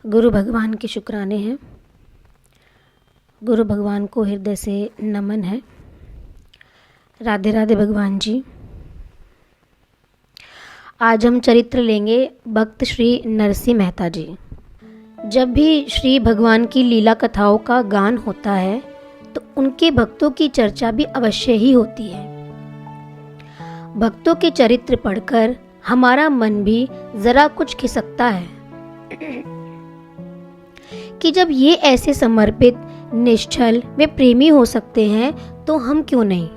गुरु भगवान के शुक्राने हैं। गुरु भगवान को हृदय से नमन है। राधे राधे भगवान जी। आज हम चरित्र लेंगे भक्त श्री नरसिंह मेहता जी। जब भी श्री भगवान की लीला कथाओं का गान होता है तो उनके भक्तों की चर्चा भी अवश्य ही होती है। भक्तों के चरित्र पढ़कर हमारा मन भी जरा कुछ खिसकता है कि जब ये ऐसे समर्पित, निश्चल वे प्रेमी हो सकते हैं तो हम क्यों नहीं।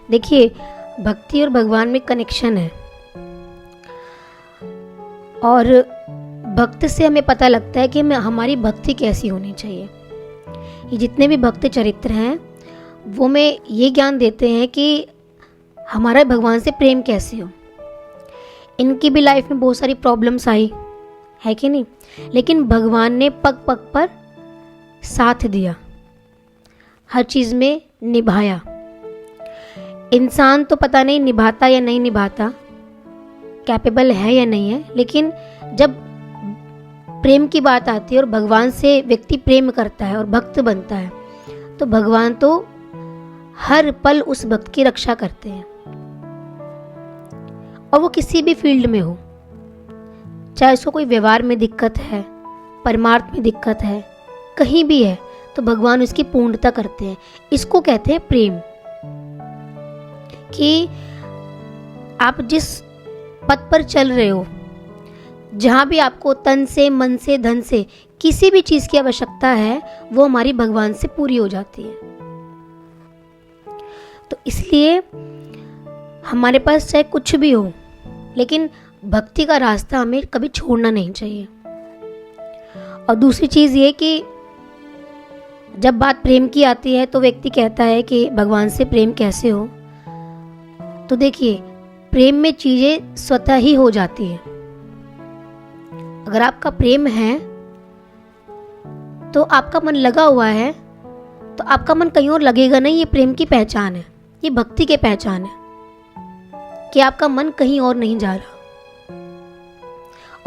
देखिए, भक्ति और भगवान में कनेक्शन है और भक्त से हमें पता लगता है कि हमारी भक्ति कैसी होनी चाहिए। ये जितने भी भक्त चरित्र हैं वो में ये ज्ञान देते हैं कि हमारा भगवान से प्रेम कैसे हो। इनकी भी लाइफ में बहुत सारी प्रॉब्लम्स आई है कि नहीं, लेकिन भगवान ने पग पग पर साथ दिया, हर चीज़ में निभाया। इंसान तो पता नहीं निभाता या नहीं निभाता, कैपेबल है या नहीं है, लेकिन जब प्रेम की बात आती है और भगवान से व्यक्ति प्रेम करता है और भक्त बनता है तो भगवान तो हर पल उस भक्त की रक्षा करते हैं। और वो किसी भी फील्ड में हो, चाहे उसको कोई व्यवहार में दिक्कत है, परमार्थ में दिक्कत है, कहीं भी है तो भगवान उसकी पूर्णता करते हैं। इसको कहते हैं प्रेम। कि आप जिस पथ पर चल रहे हो, जहां भी आपको तन से, मन से, धन से किसी भी चीज की आवश्यकता है वो हमारी भगवान से पूरी हो जाती है। तो इसलिए हमारे पास चाहे कुछ भी हो, लेकिन भक्ति का रास्ता हमें कभी छोड़ना नहीं चाहिए। और दूसरी चीज ये कि जब बात प्रेम की आती है तो व्यक्ति कहता है कि भगवान से प्रेम कैसे हो। तो देखिए, प्रेम में चीजें स्वतः ही हो जाती है। अगर आपका प्रेम है तो आपका मन लगा हुआ है तो आपका मन कहीं और लगेगा नहीं। ये प्रेम की पहचान है, ये भक्ति की पहचान है कि आपका मन कहीं और नहीं जा रहा।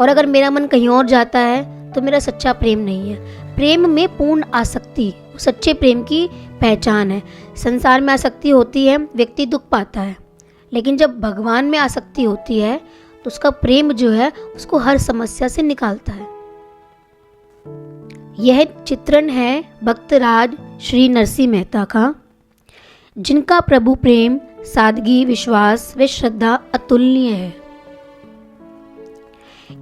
और अगर मेरा मन कहीं और जाता है तो मेरा सच्चा प्रेम नहीं है। प्रेम में पूर्ण आसक्ति सच्चे प्रेम की पहचान है। संसार में आसक्ति होती है, व्यक्ति दुख पाता है, लेकिन जब भगवान में आसक्ति होती है तो उसका प्रेम जो है उसको हर समस्या से निकालता है। यह चित्रण है भक्तराज श्री नरसिंह मेहता का, जिनका प्रभु प्रेम, सादगी, विश्वास व श्रद्धा अतुलनीय है।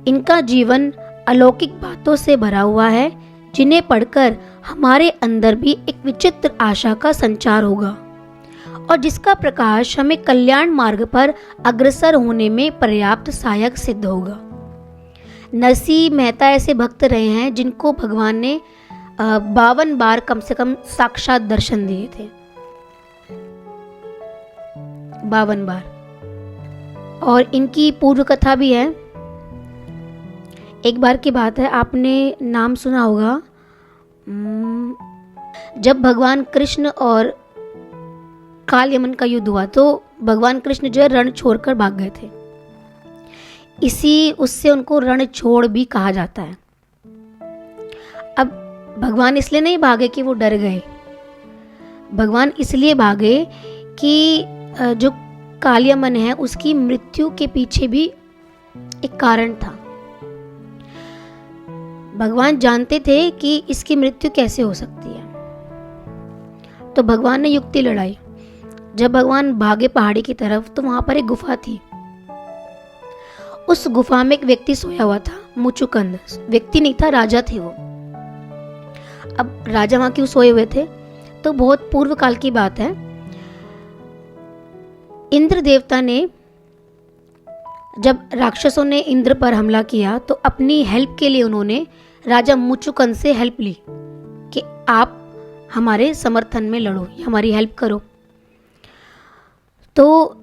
इनका जीवन अलौकिक बातों से भरा हुआ है, जिन्हें पढ़कर हमारे अंदर भी एक विचित्र आशा का संचार होगा और जिसका प्रकाश हमें कल्याण मार्ग पर अग्रसर होने में पर्याप्त सहायक सिद्ध होगा। नरसिंह मेहता ऐसे भक्त रहे हैं जिनको भगवान ने 52 बार कम से कम साक्षात दर्शन दिए थे। 52 बार। और इनकी पूर्व कथा भी है। एक बार की बात है, आपने नाम सुना होगा, जब भगवान कृष्ण और काल यमन का युद्ध हुआ तो भगवान कृष्ण जो है रण छोड़कर भाग गए थे। इसी उससे उनको रण छोड़ भी कहा जाता है। अब भगवान इसलिए नहीं भागे कि वो डर गए, भगवान इसलिए भागे कि जो काल यमन है उसकी मृत्यु के पीछे भी एक कारण था। भगवान जानते थे कि इसकी मृत्यु कैसे हो सकती है, तो भगवान ने युक्ति लड़ाई। जब भगवान भागे पहाड़ी की तरफ तो वहां पर एक गुफा थी। उस गुफा में एक व्यक्ति सोया हुआ था, मुचुकंद। व्यक्ति नहीं था, राजा थे वो। अब राजा वहां क्यों सोए हुए थे, तो बहुत पूर्व काल की बात है। इंद्र देवता ने, जब राक्षसों ने इंद्र पर हमला किया तो अपनी हेल्प के लिए उन्होंने राजा मुचुकंद से हेल्प ली कि आप हमारे समर्थन में लड़ो, हमारी हेल्प करो। तो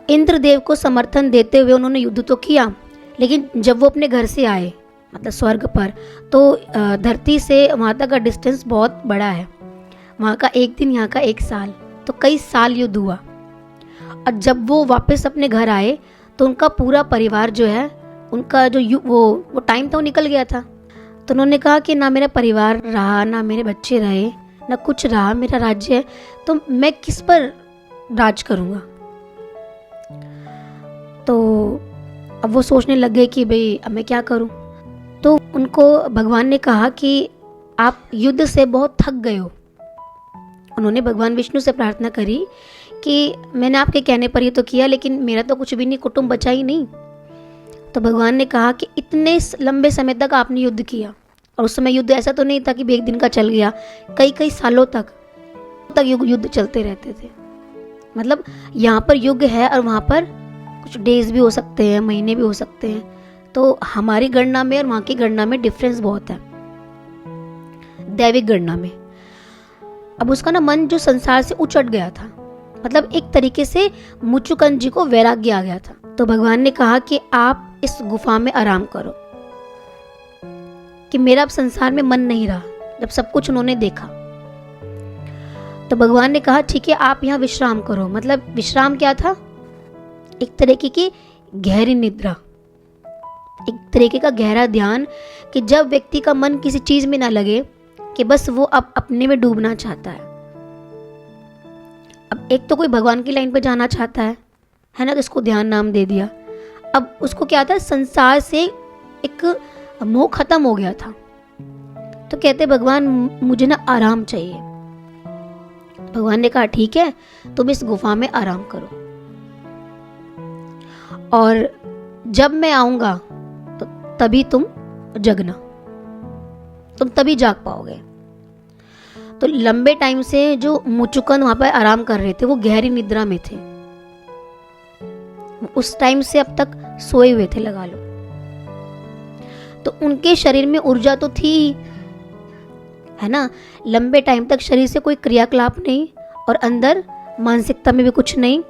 इंद्रदेव को समर्थन देते हुए उन्होंने युद्ध तो किया, लेकिन जब वो अपने घर से आए, मतलब स्वर्ग पर, तो धरती से वहाँ तक का डिस्टेंस बहुत बड़ा है। वहाँ का एक दिन, यहाँ का एक साल, तो कई साल युद्ध हुआ। और जब वो वापस अपने घर आए तो उनका पूरा परिवार जो है उनका जो वो टाइम था वो निकल गया था। तो उन्होंने कहा कि ना मेरा परिवार रहा, ना मेरे बच्चे रहे, ना कुछ रहा, मेरा राज्य है, तो मैं किस पर राज करूँगा। तो अब वो सोचने लग गए कि भाई अब मैं क्या करूँ। तो उनको भगवान ने कहा कि आप युद्ध से बहुत थक गए हो। उन्होंने भगवान विष्णु से प्रार्थना करी कि मैंने आपके कहने पर ये तो किया, लेकिन मेरा तो कुछ भी नहीं, कुटुंब बचा ही नहीं। तो भगवान ने कहा कि इतने लंबे समय तक आपने युद्ध किया, और उस समय युद्ध ऐसा तो नहीं था कि एक दिन का चल गया, कई कई सालों तक युद्ध चलते रहते थे। मतलब यहाँ पर युग है और वहाँ पर कुछ डेज भी हो सकते हैं, महीने भी हो सकते हैं। तो हमारी गणना में और वहाँ की गणना में डिफरेंस बहुत है, दैविक गणना में। अब उसका ना मन जो संसार से उचट गया था, मतलब एक तरीके से मुचुकुंद जी को वैराग्य आ गया था। तो भगवान ने कहा कि आप इस गुफा में आराम करो, कि मेरा अब संसार में मन नहीं रहा जब सब कुछ उन्होंने देखा। तो भगवान ने कहा ठीक है, आप यहाँ विश्राम करो। मतलब विश्राम क्या था? एक तरीके की गहरी निद्रा, एक तरीके का गहरा ध्यान, कि जब व्यक्ति का मन किसी चीज में ना लगे, कि बस वो अब अपने में डूबना चाहता है। अब एक तो कोई भगवान की लाइन पे जाना चाहता है ना, तो इसको ध्यान नाम दे दिया। अब उसको क्या था, संसार से एक मोह खत्म हो गया था। तो कहते भगवान मुझे ना आराम चाहिए। भगवान ने कहा ठीक है, तुम इस गुफा में आराम करो, और जब मैं आऊंगा तो तभी तुम जगना, तुम तभी जाग पाओगे। तो लंबे टाइम से जो मुचुकुंद वहां पर आराम कर रहे थे, वो गहरी निद्रा में थे। उस टाइम से अब तक सोए हुए थे, लगा लो। तो उनके शरीर में ऊर्जा तो थी, है ना, लंबे टाइम तक शरीर से कोई क्रियाकलाप नहीं, और अंदर मानसिकता में भी कुछ नहीं।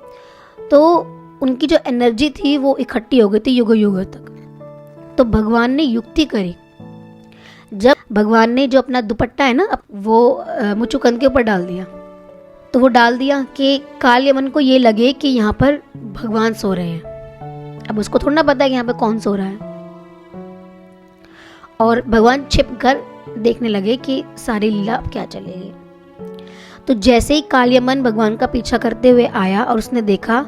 तो उनकी जो एनर्जी थी वो इकट्ठी हो गई थी युगों युगों तक। तो भगवान ने युक्ति करी। जब भगवान ने जो अपना दुपट्टा है ना, वो मुचुकुंद के ऊपर डाल दिया, तो वो डाल दिया कि कालयमन को ये लगे कि यहाँ पर भगवान सो रहे हैं। अब उसको थोड़ा ना पता है कि यहाँ पर कौन सो रहा है। और भगवान छिप कर देखने लगे कि सारी लीला अब क्या चलेगी। तो जैसे ही कालयमन भगवान का पीछा करते हुए आया और उसने देखा,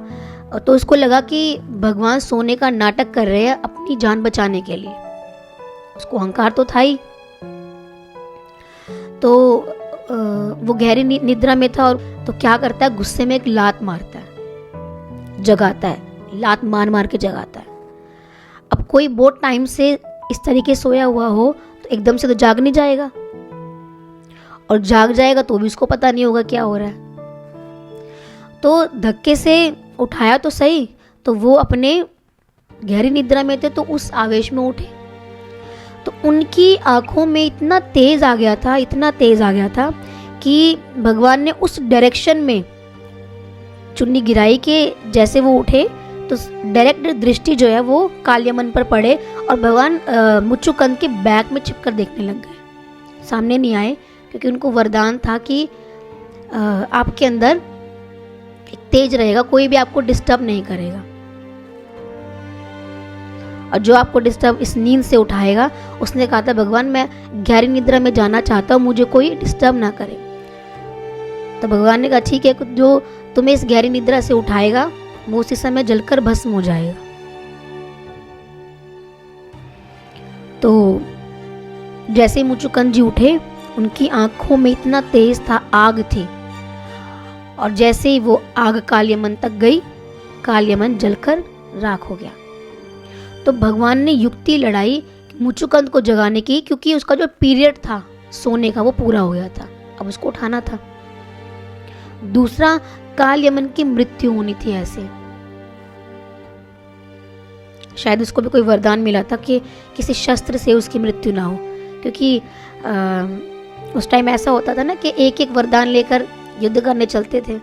तो उसको लगा कि भगवान सोने का नाटक कर रहे हैं अपनी जान बचाने के लिए। उसको अहंकार तो था ही। तो वो गहरी निद्रा में था, और तो क्या करता है, गुस्से में एक लात मारता है, जगाता है, लात मार मार के जगाता है। अब कोई बहुत टाइम से इस तरीके सोया हुआ हो तो एकदम से तो जाग नहीं जाएगा, और जाग जाएगा तो भी उसको पता नहीं होगा क्या हो रहा है। तो धक्के से उठाया तो सही, तो वो अपने गहरी निद्रा में थे, तो उस आवेश में उठे। तो उनकी आंखों में इतना तेज आ गया था, इतना तेज आ गया था कि भगवान ने उस डायरेक्शन में चुन्नी गिराई के जैसे वो उठे, तो डायरेक्ट दृष्टि जो है वो कालयमन पर पड़े, और भगवान मुचुकुंद के बैक में छिपकर देखने लग गए। सामने नहीं आए, क्योंकि उनको वरदान था कि आपके अंदर एक तेज रहेगा, कोई भी आपको डिस्टर्ब नहीं करेगा, और जो आपको डिस्टर्ब इस नींद से उठाएगा, उसने कहा था भगवान मैं गहरी निद्रा में जाना चाहता हूँ, मुझे कोई डिस्टर्ब ना करे। तो भगवान ने कहा ठीक है, जो तुम्हें इस गहरी निद्रा से उठाएगा वो उसी समय जलकर भस्म हो जाएगा। तो जैसे मुचुकुंद जी उठे, उनकी आंखों में इतना तेज था, आग थी, और जैसे ही वो आग कालयमन तक गई, कालयमन जलकर राख हो गया। तो भगवान ने युक्ति लड़ाई मुचुकुंद को जगाने की, क्योंकि उसका जो पीरियड था सोने का वो पूरा हो गया था, अब उसको उठाना था। दूसरा, कालयमन की मृत्यु होनी थी ऐसे, शायद उसको भी कोई वरदान मिला था कि किसी शस्त्र से उसकी मृत्यु ना हो, क्योंकि उस टाइम ऐसा होता था ना कि एक एक वरदान लेकर युद्ध करने चलते थे,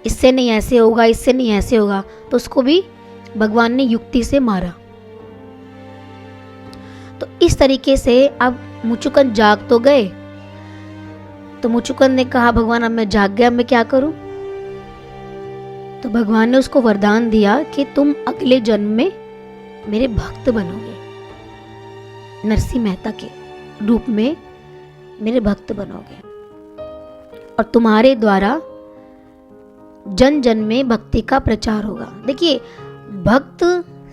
इससे नहीं ऐसे होगा, इससे नहीं ऐसे होगा। तो उसको भी भगवान ने युक्ति से मारा। तो इस तरीके से अब मुचुकुंद जाग तो गए। तो मुचुकुंद ने कहा भगवान अब मैं जाग गया, मैं क्या करूं? तो भगवान ने उसको वरदान दिया कि तुम अगले जन्म में मेरे भक्त बनोगे, नरसिंह मेहता के रूप में मेरे भक्त बनोगे और तुम्हारे द्वारा जन जन में भक्ति का प्रचार होगा। देखिए, भक्त,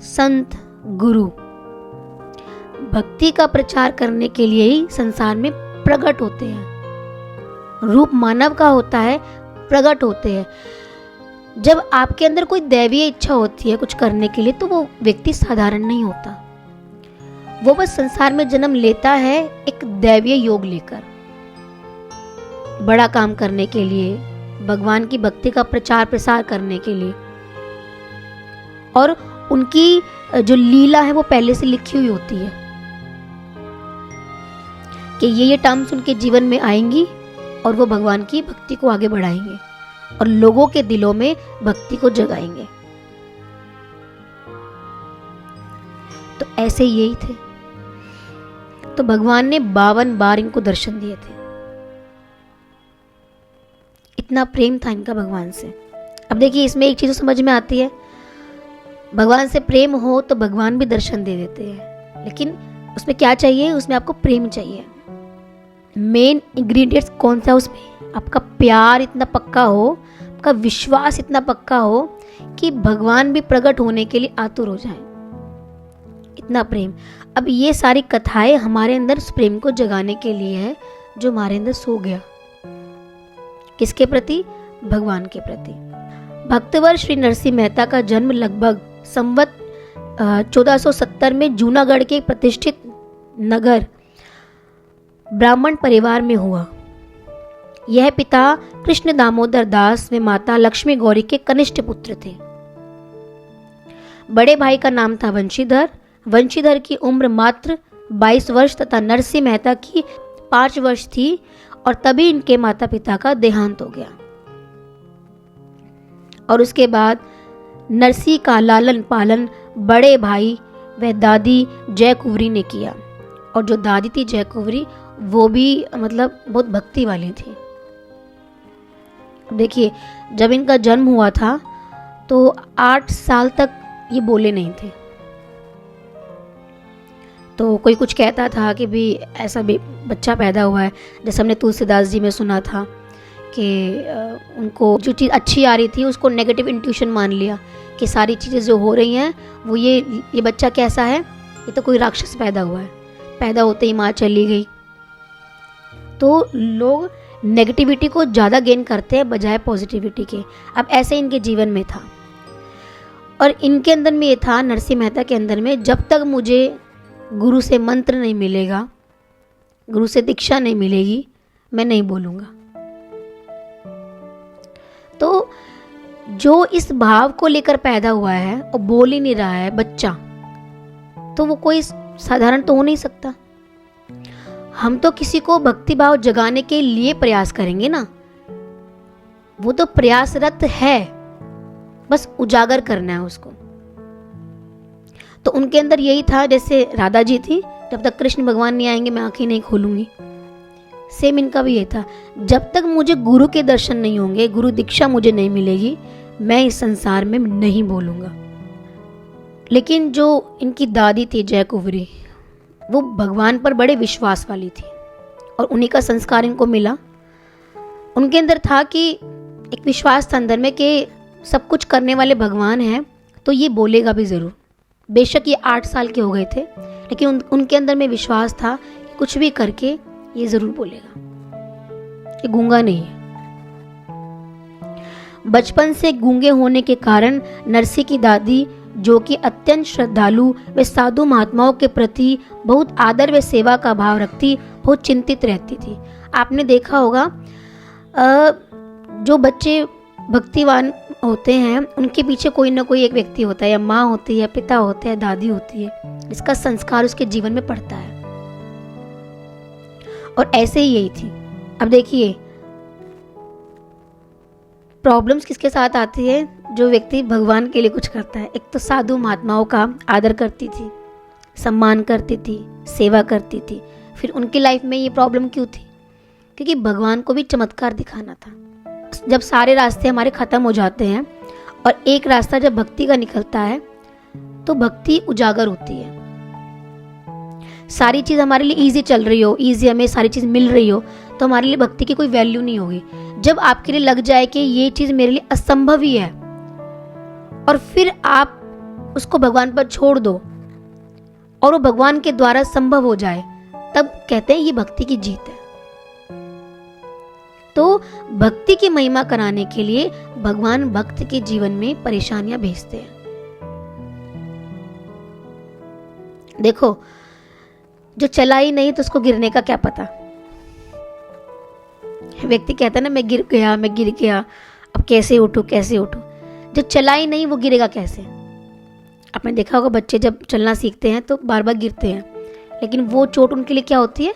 संत, गुरु भक्ति का प्रचार करने के लिए ही संसार में प्रकट होते हैं। रूप मानव का होता है, प्रकट होते हैं। जब आपके अंदर कोई दैवीय इच्छा होती है कुछ करने के लिए, तो वो व्यक्ति साधारण नहीं होता। वो बस संसार में जन्म लेता है एक दैवीय योग लेकर, बड़ा काम करने के लिए, भगवान की भक्ति का प्रचार प्रसार करने के लिए। और उनकी जो लीला है वो पहले से लिखी हुई होती है कि ये टर्म्स उनके जीवन में आएंगी और वो भगवान की भक्ति को आगे बढ़ाएंगे और लोगों के दिलों में भक्ति को जगाएंगे। तो ऐसे यही थे। तो भगवान ने 52 बार इनको दर्शन दिए थे। इतना प्रेम था इनका भगवान से। अब देखिए, इसमें एक चीज समझ में आती है, भगवान से प्रेम हो तो भगवान भी दर्शन दे देते हैं, लेकिन उसमें क्या चाहिए? उसमें आपको प्रेम चाहिए। मेन इंग्रेडिएंट्स कौन सा है उसमें? आपका प्यार इतना पक्का हो, आपका विश्वास इतना पक्का हो कि भगवान भी प्रकट होने के लिए आतुर हो जाए। इतना प्रेम। अब ये सारी कथाएं हमारे अंदर उस प्रेम को जगाने के लिए है जो हमारे अंदर सो गया। किसके प्रति? भगवान के प्रति। भक्तवर श्री नरसिंह मेहता का जन्म लगभग संवत 1470 में जूनागढ़ के प्रतिष्ठित नगर ब्राह्मण परिवार में हुआ। यह पिता कृष्ण दामोदर दास व माता लक्ष्मी गौरी के कनिष्ठ पुत्र थे। बड़े भाई का नाम था वंशीधर। वंशीधर की उम्र मात्र 22 वर्ष तथा नरसिंह मेहता की 5 वर्ष थी और तभी इनके माता पिता का देहांत हो गया। और उसके बाद नरसिंह का लालन पालन बड़े भाई व दादी जय कुंवरी ने किया। और जो दादी थी जय कुंवरी, वो भी मतलब बहुत भक्ति वाली थी। देखिए, जब इनका जन्म हुआ था तो 8 साल तक ये बोले नहीं थे। तो कोई कुछ कहता था कि भी ऐसा भी बच्चा पैदा हुआ है, जैसे हमने तुलसीदास जी में सुना था कि उनको जो चीज़ अच्छी आ रही थी उसको नेगेटिव इंट्यूशन मान लिया कि सारी चीज़ें जो हो रही हैं वो ये बच्चा कैसा है, ये तो कोई राक्षस पैदा हुआ है। पैदा होते ही माँ चली गई। तो लोग नेगेटिविटी को ज़्यादा गेन करते हैं बजाय पॉजिटिविटी के। अब ऐसे इनके जीवन में था और इनके अंदर में ये था, नरसिंह मेहता के अंदर में, जब तक मुझे गुरु से मंत्र नहीं मिलेगा, गुरु से दीक्षा नहीं मिलेगी, मैं नहीं बोलूँगा। तो जो इस भाव को लेकर पैदा हुआ है और बोल ही नहीं रहा है बच्चा, तो वो कोई साधारण तो हो नहीं सकता। हम तो किसी को भक्ति भाव जगाने के लिए प्रयास करेंगे ना, वो तो प्रयासरत है, बस उजागर करना है उसको। तो उनके अंदर यही था, जैसे राधा जी थी, जब तक कृष्ण भगवान नहीं आएंगे मैं आंखें नहीं खोलूंगी। सेम इनका भी ये था, जब तक मुझे गुरु के दर्शन नहीं होंगे, गुरु दीक्षा मुझे नहीं मिलेगी, मैं इस संसार में नहीं बोलूंगा। लेकिन जो इनकी दादी थी जय कुंवरी, वो भगवान पर बड़े विश्वास वाली थी और उन्हीं का संस्कार इनको मिला। उनके अंदर था कि एक विश्वास था अंदर में कि सब कुछ करने वाले भगवान हैं, तो ये बोलेगा भी ज़रूर। बेशक ये 8 साल के हो गए थे, लेकिन उनके अंदर में विश्वास था कि कुछ भी करके ये ज़रूर बोलेगा, ये गूंगा नहीं है। बचपन से गूंगे होने के कारण नरसिंह की दादी, जो कि अत्यंत श्रद्धालु व साधु महात्माओं के प्रति बहुत आदर व सेवा का भाव रखती, बहुत चिंतित रहती थी। आपने देखा होगा जो बच्चे भक्तिवान होते हैं उनके पीछे कोई ना कोई एक व्यक्ति होता है, या माँ होती है, पिता होते हैं, दादी होती है, जिसका संस्कार उसके जीवन में पड़ता है। और ऐसे ही यही थी। अब देखिए, प्रॉब्लम्स किसके साथ आती है? जो व्यक्ति भगवान के लिए कुछ करता है। एक तो साधु महात्माओं का आदर करती थी, सम्मान करती थी, सेवा करती थी। फिर उनकी लाइफ में ये प्रॉब्लम क्यों थी? क्योंकि भगवान को भी चमत्कार दिखाना था। जब सारे रास्ते हमारे ख़त्म हो जाते हैं और एक रास्ता जब भक्ति का निकलता है, तो भक्ति उजागर होती है। सारी चीज हमारे लिए इजी चल रही हो, इजी हमें सारी चीज मिल रही हो, तो हमारे लिए भक्ति की कोई वैल्यू नहीं होगी। जब आपके लिए लग जाए कि ये चीज मेरे लिए असंभव ही है और फिर आप उसको भगवान पर छोड़ दो और वो भगवान के द्वारा संभव हो जाए, तब कहते हैं ये भक्ति की जीत है। तो भक्ति की महिमा कराने के लिए भगवान भक्त के जीवन में परेशानियां भेजते हैं। देखो, जो चला ही नहीं तो उसको गिरने का क्या पता। व्यक्ति कहता है ना, मैं गिर गया, अब कैसे उठूं कैसे उठूं। जो चला ही नहीं वो गिरेगा कैसे। आपने देखा होगा बच्चे जब चलना सीखते हैं तो बार बार गिरते हैं, लेकिन वो चोट उनके लिए क्या होती है,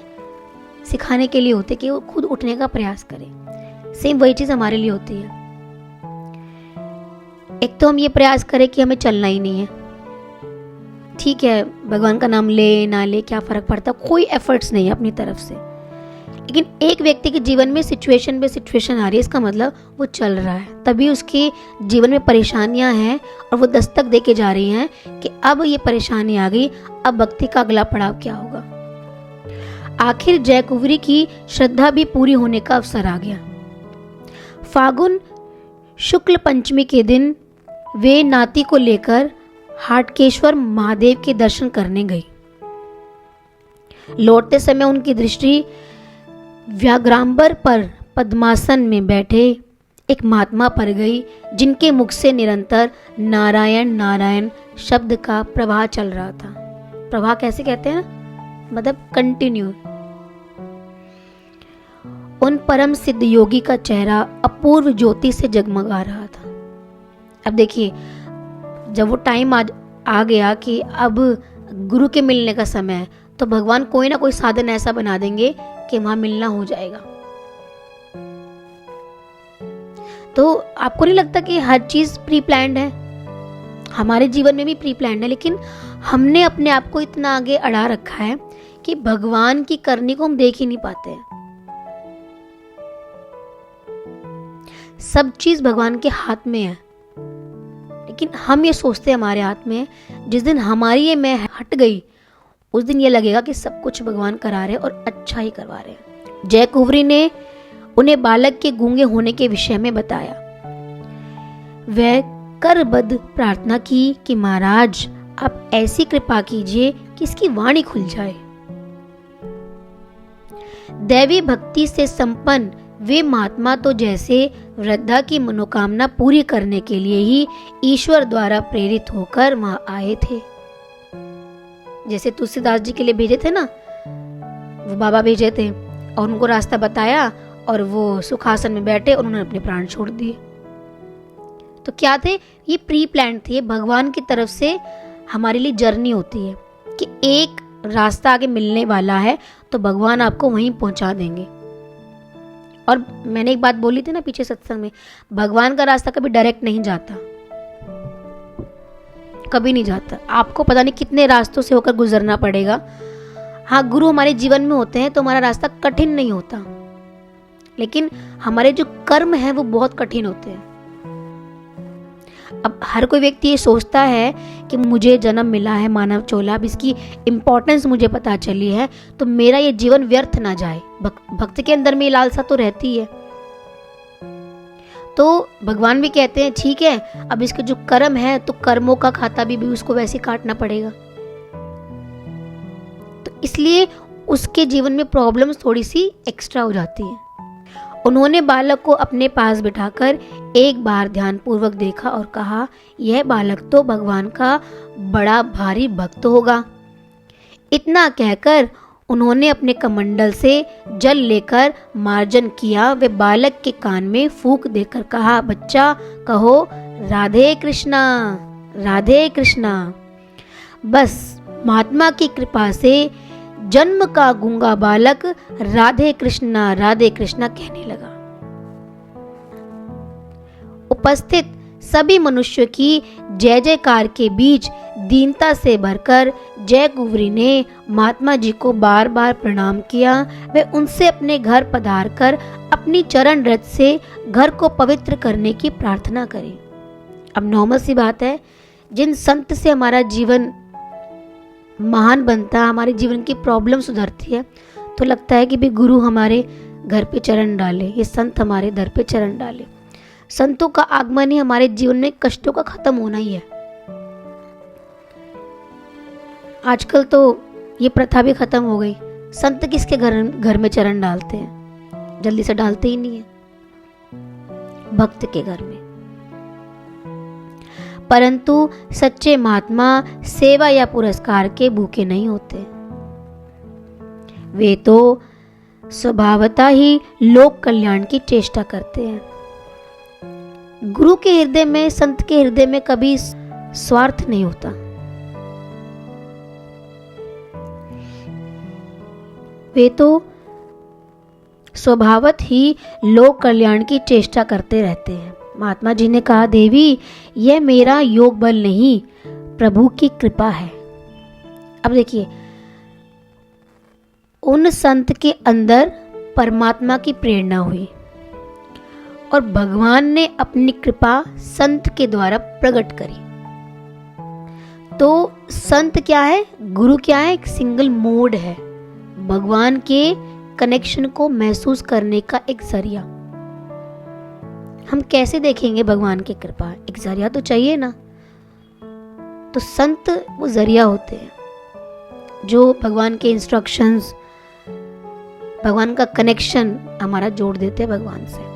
सिखाने के लिए होती है कि वो खुद उठने का प्रयास करें। सेम वही चीज हमारे लिए होती है। एक तो हम ये प्रयास करें कि हमें चलना ही नहीं है, ठीक है, भगवान का नाम ले ना ले क्या फर्क पड़ता, कोई एफर्ट्स नहीं है अपनी तरफ से। लेकिन एक व्यक्ति के जीवन में सिचुएशन पे सिचुएशन आ रही है, इसका मतलब वो चल रहा है, तभी उसके जीवन में परेशानियां हैं और वो दस्तक दे के जा रही हैं कि अब ये परेशानी आ गई, अब भक्ति का अगला पड़ाव क्या होगा। आखिर जयकुंवरी की श्रद्धा भी पूरी होने का अवसर आ गया। फागुन शुक्ल पंचमी के दिन वे नाती को लेकर हाटकेश्वर महादेव के दर्शन करने गई। लौटते समय उनकी दृष्टि व्याघ्रांबर पर पद्मासन में बैठे एक महात्मा पर गई, जिनके मुख से निरंतर नारायण नारायण शब्द का प्रवाह चल रहा था। प्रवाह कैसे कहते हैं, मतलब कंटिन्यू। उन परम सिद्ध योगी का चेहरा अपूर्व ज्योति से जगमगा रहा था। अब देखिए, जब वो टाइम आ गया कि अब गुरु के मिलने का समय है, तो भगवान कोई ना कोई साधन ऐसा बना देंगे कि वहां मिलना हो जाएगा। तो आपको नहीं लगता कि हर चीज प्री प्लान्ड है? हमारे जीवन में भी प्री प्लान्ड है, लेकिन हमने अपने आप को इतना आगे अड़ा रखा है कि भगवान की करनी को हम देख ही नहीं पाते हैं। सब चीज भगवान के हाथ में है, लेकिन हम ये सोचते हैं हमारे हाथ में है। जिस दिन हमारी ये मैं हट गई, उस दिन ये लगेगा कि सब कुछ भगवान करा रहे और अच्छा ही करवा रहे हैं। जयकुंवरी ने उन्हें बालक के गूंगे होने के विषय में बताया। वह करबद्ध प्रार्थना की कि महाराज आप ऐसी कृपा कीजिए कि इसकी वाणी खुल जाए। दैवी भक्ति से संपन्न वे महात्मा तो जैसे वृद्धा की मनोकामना पूरी करने के लिए ही ईश्वर द्वारा प्रेरित होकर वहां आए थे। जैसे तुलसीदास जी के लिए भेजे थे ना, वो बाबा भेजे थे और उनको रास्ता बताया और वो सुखासन में बैठे और उन्होंने अपने प्राण छोड़ दिए। तो क्या थे, ये प्री प्लान थे। भगवान की तरफ से हमारे लिए जर्नी होती है कि एक रास्ता आगे मिलने वाला है तो भगवान आपको वहीं पहुंचा देंगे। और मैंने एक बात बोली थी ना पीछे सत्संग में, भगवान का रास्ता कभी डायरेक्ट नहीं जाता, कभी नहीं जाता। आपको पता नहीं कितने रास्तों से होकर गुजरना पड़ेगा। हाँ, गुरु हमारे जीवन में होते हैं तो हमारा रास्ता कठिन नहीं होता, लेकिन हमारे जो कर्म है वो बहुत कठिन होते हैं। अब हर कोई व्यक्ति ये सोचता है कि मुझे जन्म मिला है मानव चोला, अब इसकी इम्पोर्टेंस मुझे पता चली है तो मेरा ये जीवन व्यर्थ ना जाए। भक्त के अंदर में लालसा तो रहती है। तो भगवान भी कहते हैं ठीक है, अब इसके जो कर्म है तो कर्मों का खाता भी उसको वैसे काटना पड़ेगा। तो इसलिए उसके जीवन में प्रॉब्लम्स थोड़ी सी एक्स्ट्रा हो जाती है। उन्होंने बालक को अपने पास बिठाकर एक बार ध्यानपूर्वक देखा और कहा, यह बालक तो भगवान का बड़ा भारी भक्त होगा। इतना कहकर उन्होंने अपने कमंडल से जल लेकर मार्जन किया। वे बालक के कान में फूंक देकर कहा, बच्चा कहो राधे कृष्णा राधे कृष्णा। बस महात्मा की कृपा से जन्म का गूंगा बालक राधे कृष्णा कहने लगा। उपस्थित सभी मनुष्यों की जय जयकार के बीच दीनता से भरकर जयकुंवरी ने महात्मा जी को बार बार प्रणाम किया। वे उनसे अपने घर पधार कर अपनी चरण रथ से घर को पवित्र करने की प्रार्थना करी। अब नॉर्मल सी बात है, जिन संत से हमारा जीवन महान बनता है, हमारे जीवन की प्रॉब्लम सुधरती है, तो लगता है कि भी गुरु हमारे घर पे चरण डाले, ये संत हमारे दर पे चरण डाले। संतों का आगमन ही हमारे जीवन में कष्टों का खत्म होना ही है। आजकल तो ये प्रथा भी खत्म हो गई, संत किसके घर में चरण डालते हैं, जल्दी से डालते ही नहीं है, भक्त के घर में। परंतु सच्चे महात्मा सेवा या पुरस्कार के भूखे नहीं होते, वे तो स्वभावतः ही लोक कल्याण की चेष्टा करते हैं। गुरु के हृदय में, संत के हृदय में कभी स्वार्थ नहीं होता। वे तो स्वभावत ही लोक कल्याण की चेष्टा करते रहते हैं। महात्मा जी ने कहा, देवी यह मेरा योग बल नहीं, प्रभु की कृपा है। अब देखिए, उन संत के अंदर परमात्मा की प्रेरणा हुई और भगवान ने अपनी कृपा संत के द्वारा प्रकट करी। तो संत क्या है, गुरु क्या है, एक सिंगल मोड है, भगवान के कनेक्शन को महसूस करने का एक जरिया। हम कैसे देखेंगे भगवान की कृपा, एक जरिया तो चाहिए ना। तो संत वो जरिया होते हैं जो भगवान के इंस्ट्रक्शंस, भगवान का कनेक्शन हमारा जोड़ देते हैं भगवान से।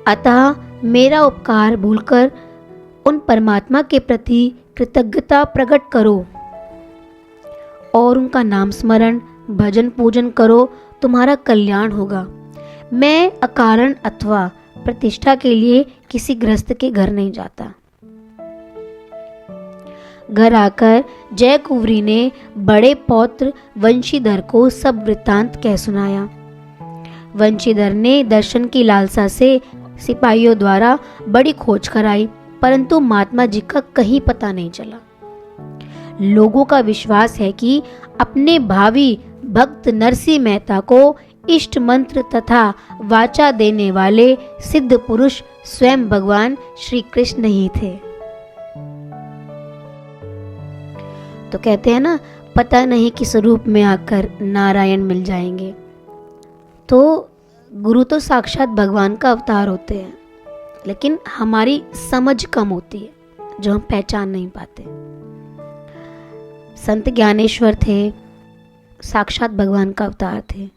अतः मेरा उपकार भूलकर उन परमात्मा के प्रति कृतज्ञता प्रकट करो और उनका नाम स्मरण, भजन पूजन करो, तुम्हारा कल्याण होगा। मैं अकारण अथवा प्रतिष्ठा के लिए किसी गृहस्थ के घर नहीं जाता। घर आकर जय कुंवरी ने बड़े पौत्र वंशीधर को सब वृत्तांत कह सुनाया। वंशीधर ने दर्शन की लालसा से सिपाहियों द्वारा बड़ी खोज कराई, परंतु महात्मा जी का कहीं पता नहीं चला। लोगों का विश्वास है कि अपने भावी भक्त नरसिंह मेहता को इष्ट मंत्र तथा वाचा देने वाले सिद्ध पुरुष स्वयं भगवान श्री कृष्ण ही थे। तो कहते हैं ना, पता नहीं किस रूप में आकर नारायण मिल जाएंगे। तो गुरु तो साक्षात भगवान का अवतार होते हैं, लेकिन हमारी समझ कम होती है जो हम पहचान नहीं पाते। संत ज्ञानेश्वर थे, साक्षात भगवान का अवतार थे।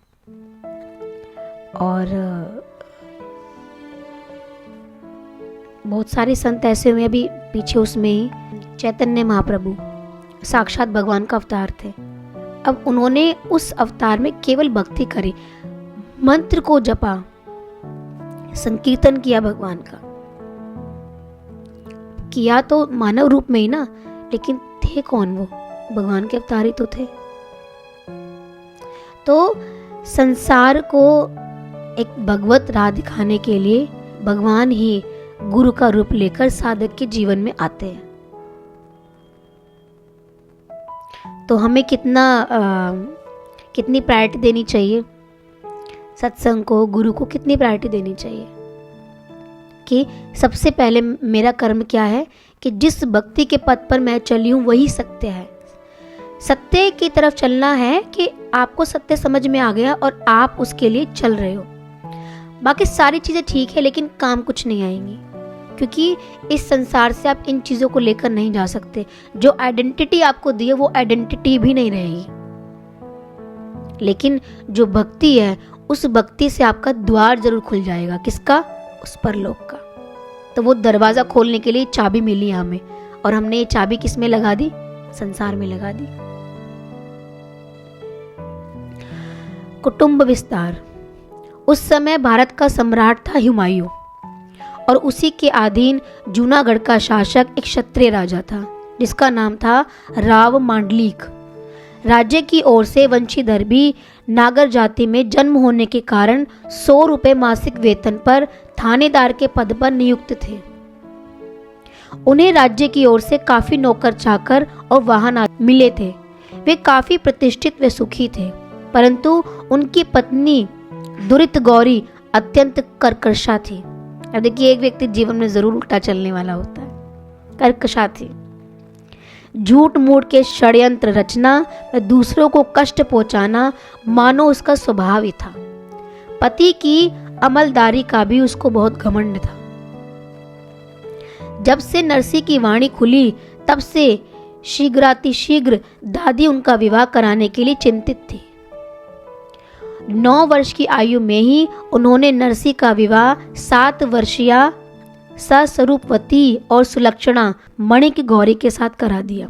और बहुत सारे संत ऐसे हुए, अभी पीछे उसमें ही चैतन्य महाप्रभु साक्षात भगवान का अवतार थे। अब उन्होंने उस अवतार में केवल भक्ति करी, मंत्र को जपा, संकीर्तन किया भगवान का, किया तो मानव रूप में ही ना, लेकिन थे कौन वो, भगवान के अवतार ही तो थे। तो संसार को एक भगवत राह दिखाने के लिए भगवान ही गुरु का रूप लेकर साधक के जीवन में आते हैं। तो हमें कितनी प्रायोरिटी देनी चाहिए सत्संग को, गुरु को कितनी प्रायोरिटी देनी चाहिए कि सबसे पहले मेरा कर्म क्या है कि जिस भक्ति के पथ पर मैं चली हूँ वही सत्य है। सत्य की तरफ चलना है कि आपको सत्य समझ में आ गया और आप उसके लिए चल रहे हो। बाकी सारी चीज़ें ठीक है, लेकिन काम कुछ नहीं आएंगी, क्योंकि इस संसार से आप इन चीज़ों को लेकर नहीं जा सकते। जो आइडेंटिटी आपको दी है वो आइडेंटिटी भी नहीं रहेगी। लेकिन जो भक्ति है, उस भक्ति से आपका द्वार जरूर खुल जाएगा। किसका? उस परलोक का। तो वो दरवाज़ा खोलने के लिए चाबी मिली हमें, और हमने ये चाबी किस में लगा दी? संसार में लगा दी। कुटुंब विस्तार। उस समय भारत का सम्राट था हुमायूं, और उसी के अधीन जूनागढ़ का शासक एक क्षत्रिय राजा था जिसका नाम था राव मांडलिक। राज्य की ओर से वंशीधर भी नागर जाति में जन्म होने के कारण 100 रुपये मासिक वेतन पर थानेदार के पद पर नियुक्त थे। उन्हें राज्य की ओर से काफी नौकर चाकर और वाहन मिले थे। वे काफी प्रतिष्ठित व सुखी थे, परंतु उनकी पत्नी दुरित गौरी अत्यंत कर्कशा थी। अब देखिए, एक व्यक्ति जीवन में जरूर उल्टा चलने वाला होता है, कर्कशा थी। झूठ मूठ के षड्यंत्र रचना व दूसरों को कष्ट पहुंचाना मानो उसका स्वभाव ही था। पति की अमलदारी का भी उसको बहुत घमंड था। जब से नरसी की वाणी खुली तब से शीघ्रातिशीघ्र दादी उनका विवाह कराने के लिए चिंतित थी। 9 वर्ष की आयु में ही उन्होंने नरसी का विवाह 7 वर्षीय सस्वरूपवती और सुलक्षणा मणिक गौरी के साथ करा दिया।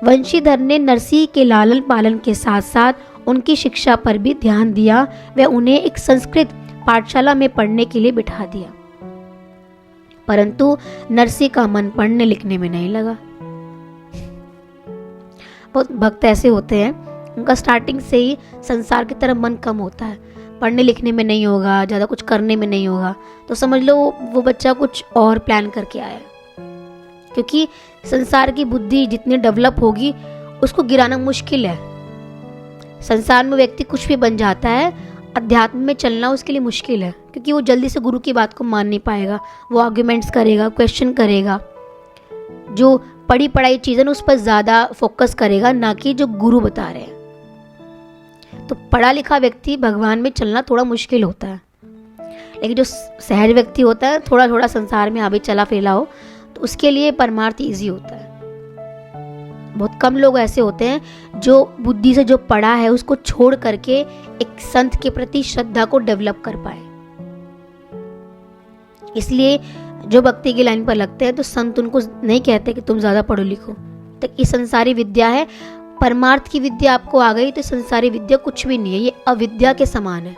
वंशीधर ने नरसी के लालन पालन के साथ साथ उनकी शिक्षा पर भी ध्यान दिया व उन्हें एक संस्कृत पाठशाला में पढ़ने के लिए बिठा दिया। परंतु नरसी का मन पढ़ने लिखने में नहीं लगा। बहुत भक्त ऐसे होते हैं, उनका स्टार्टिंग से ही संसार की तरफ मन कम होता है, पढ़ने लिखने में नहीं होगा, ज़्यादा कुछ करने में नहीं होगा, तो समझ लो वो बच्चा कुछ और प्लान करके आया है। क्योंकि संसार की बुद्धि जितनी डेवलप होगी उसको गिराना मुश्किल है। संसार में व्यक्ति कुछ भी बन जाता है, अध्यात्म में चलना उसके लिए मुश्किल है, क्योंकि वो जल्दी से गुरु की बात को मान नहीं पाएगा। वो आर्ग्यूमेंट्स करेगा, क्वेश्चन करेगा, जो पढ़ी पढ़ाई चीज़ें उस पर ज़्यादा फोकस करेगा, ना कि जो गुरु बता रहे हैं। तो पढ़ा लिखा व्यक्ति भगवान में चलना थोड़ा मुश्किल होता है, लेकिन जो सहज व्यक्ति होता है, थोड़ा थोड़ा संसार में अभी चला फैला हो, तो उसके लिए परमार्थ ईजी होता है। बहुत कम लोग ऐसे होते हैं जो बुद्धि से जो पढ़ा है उसको छोड़ करके एक संत के प्रति श्रद्धा को डेवलप कर पाए। इसलिए जो भक्ति की लाइन पर लगते हैं तो संत उनको नहीं कहते कि तुम ज्यादा पढ़ो लिखो, तो ये संसारी विद्या है। परमार्थ की विद्या आपको आ गई तो संसारी विद्या कुछ भी नहीं है, ये अविद्या के समान है।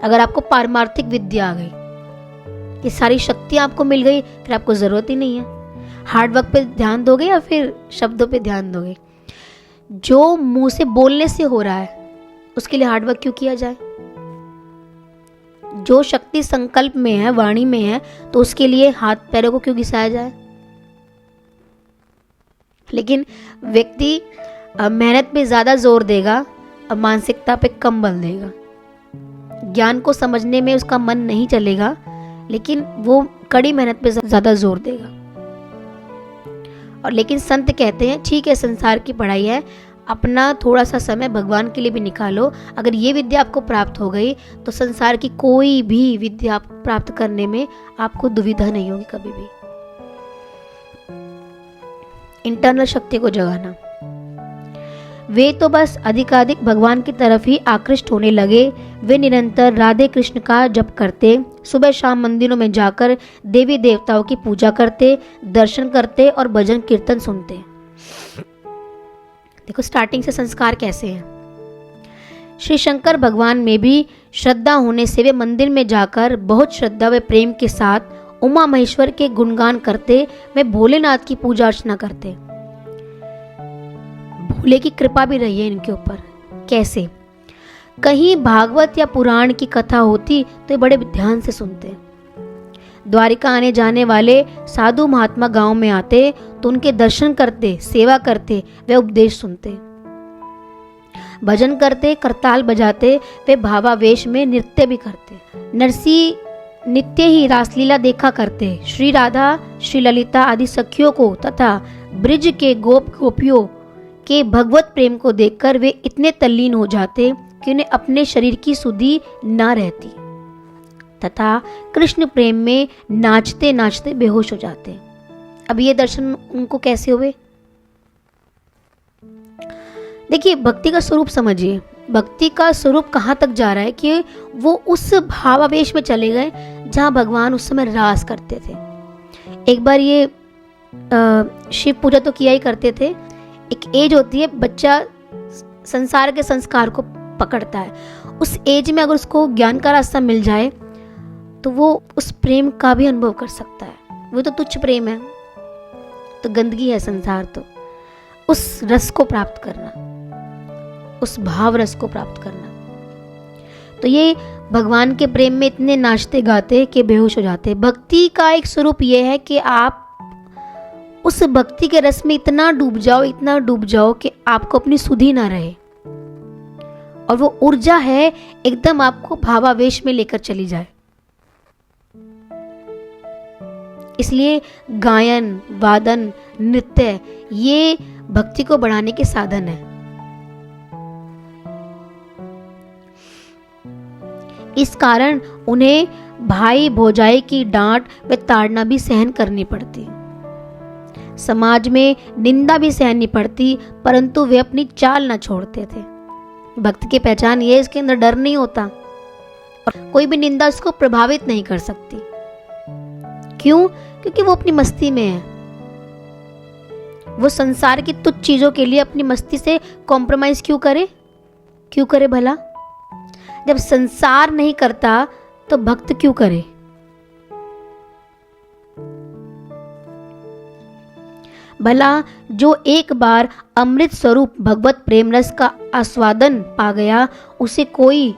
अगर आपको पारमार्थिक विद्या आ गई, ये सारी शक्तियां आपको मिल गई, फिर आपको जरूरत ही नहीं है। हार्ड वर्क पे ध्यान दोगे या फिर शब्दों पे ध्यान दोगे? जो मुंह से बोलने से हो रहा है उसके लिए हार्ड वर्क क्यों किया जाए? जो शक्ति संकल्प में है, वाणी में है, तो उसके लिए हाथ पैरों को क्यों घिसाया जाए? लेकिन व्यक्ति मेहनत पे ज्यादा जोर देगा और मानसिकता पे कम बल देगा। ज्ञान को समझने में उसका मन नहीं चलेगा, लेकिन वो कड़ी मेहनत पे ज्यादा जोर देगा। और लेकिन संत कहते हैं ठीक है, संसार की पढ़ाई है, अपना थोड़ा सा समय भगवान के लिए भी निकालो। अगर ये विद्या आपको प्राप्त हो गई तो संसार की कोई भी विद्या प्राप्त करने में आपको दुविधा नहीं होगी कभी भी। इंटरनल शक्ति को जगाना। वे तो बस अधिकाधिक भगवान की तरफ ही आकृष्ट होने लगे। वे निरंतर राधे कृष्ण का जप करते, सुबह शाम मंदिरों में जाकर देवी देवताओं की पूजा करते, दर्शन करते और भजन कीर्तन सुनते। देखो स्टार्टिंग से संस्कार कैसे हैं। श्री शंकर भगवान में भी श्रद्धा होने से वे मंदिर में जाकर बहुत श्रद्धा व प्रेम के साथ उमा महेश्वर के गुणगान करते, वे भोलेनाथ की पूजा अर्चना करते। भोले की कृपा भी रही है इनके ऊपर। कैसे? कहीं भागवत या पुराण की कथा होती तो ये बड़े ध्यान से सुनते। द्वारिका आने जाने वाले साधु महात्मा गांव में आते तो उनके दर्शन करते, सेवा करते, वे उपदेश सुनते, भजन करते, करताल बजाते, वे भावावेश में नृत्य भी करते। नरसी नित्य ही रासलीला देखा करते। श्री राधा, श्री ललिता आदि सखियों को तथा ब्रिज के गोप गोपियों के भगवत प्रेम को देखकर वे इतने तल्लीन हो जाते कि उन्हें अपने शरीर की सुधि ना रहती तथा कृष्ण प्रेम में नाचते नाचते बेहोश हो जाते। अब ये दर्शन उनको कैसे हुए? देखिए भक्ति का स्वरूप समझिए। भक्ति का स्वरूप कहाँ तक जा रहा है कि वो उस भावावेश में चले गए जहाँ भगवान उस समय रास करते थे। एक बार ये शिव पूजा तो किया ही करते थे। एक एज होती है, बच्चा संसार के संस्कार को पकड़ता है। उस एज में अगर उसको ज्ञान का रास्ता मिल जाए तो वो उस प्रेम का भी अनुभव कर सकता है। वो तो तुच्छ प्रेम है, तो गंदगी है संसार। तो उस रस को प्राप्त करना, उस भाव रस को प्राप्त करना। तो ये भगवान के प्रेम में इतने नाचते गाते कि बेहोश हो जाते। भक्ति का एक स्वरूप ये है कि आप उस भक्ति के रस में इतना डूब जाओ कि आपको अपनी सुधि ना रहे, और वो ऊर्जा है एकदम आपको भावावेश में लेकर चली जाए। इसलिए गायन, वादन, नृत्य ये भक्ति को बढ़ाने के साधन है। इस कारण उन्हें भाई भौजाई की डांट व ताड़ना भी सहन करनी पड़ती, समाज में निंदा भी सहनी पड़ती, परंतु वे अपनी चाल न छोड़ते थे। भक्त की पहचान ये, इसके अंदर डर नहीं होता और कोई भी निंदा उसको प्रभावित नहीं कर सकती। क्यों? क्योंकि वो अपनी मस्ती में है। वो संसार की तुच्छ चीजों के लिए अपनी मस्ती से कॉम्प्रोमाइज क्यों करे भला? जब संसार नहीं करता तो भक्त क्यों करे? भला जो एक बार अमृत स्वरूप भगवत प्रेम रस का आस्वादन पा गया, उसे कोई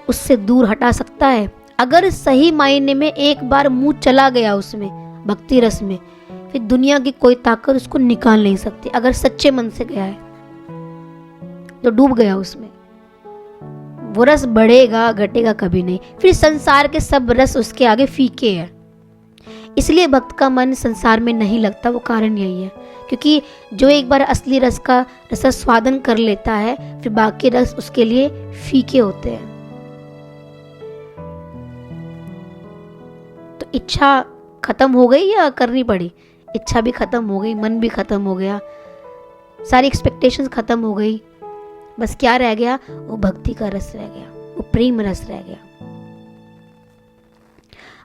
उससे दूर हटा सकता है? अगर सही मायने में एक बार मुंह चला गया उसमें, भक्ति रस में, फिर दुनिया की कोई ताकत उसको निकाल नहीं सकती। अगर सच्चे मन से गया है तो डूब गया उसमें, वो रस बढ़ेगा घटेगा कभी नहीं। फिर संसार के सब रस उसके आगे फीके हैं। इसलिए भक्त का मन संसार में नहीं लगता। वो कारण यही है, क्योंकि जो एक बार असली रस का रसास्वादन कर लेता है, फिर बाकी रस उसके लिए फीके होते हैं। तो इच्छा खत्म हो गई या करनी पड़ी? इच्छा भी खत्म हो गई, मन भी खत्म हो गया, सारी एक्सपेक्टेशंस खत्म हो गई। बस क्या रह गया? वो भक्ति का रस रह गया, वो प्रेम रस रह गया।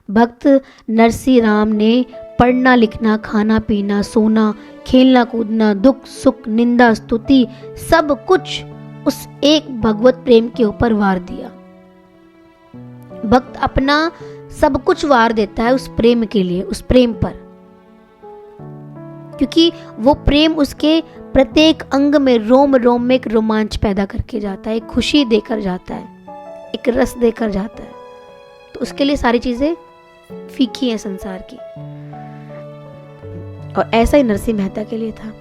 भक्त नरसिंह राम ने पढ़ना लिखना, खाना पीना, सोना, खेलना कूदना, दुख सुख, निंदा स्तुति, सब कुछ उस एक भगवत प्रेम के ऊपर वार दिया। भक्त अपना सब कुछ वार देता है उस प्रेम के लिए, उस प्रेम पर, क्योंकि वो प्रेम उसके प्रत्येक अंग में, रोम रोम में एक रोमांच पैदा करके जाता है, एक खुशी देकर जाता है, एक रस देकर जाता है। तो उसके लिए सारी चीजें फीकी हैं संसार की। और ऐसा ही नरसिंह मेहता के लिए था।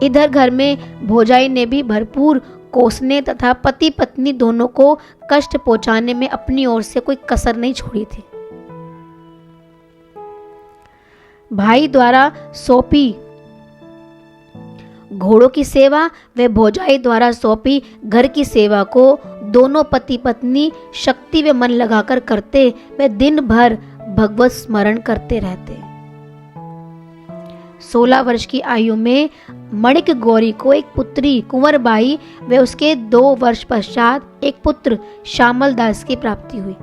इधर घर में भौजाई ने भी भरपूर कोसने तथा पति पत्नी दोनों को कष्ट पहुंचाने में अपनी ओर से कोई कसर नहीं छोड़ी थी। भाई द्वारा सौंपी घोड़ों की सेवा व भौजाई द्वारा सौंपी घर की सेवा को दोनों पति पत्नी शक्ति व मन लगाकर करते व दिन भर भगवत स्मरण करते रहते। 16 वर्ष की आयु में मणिक गौरी को एक पुत्री कुंवरबाई व उसके 2 वर्ष पश्चात एक पुत्र श्यामल दास की प्राप्ति हुई।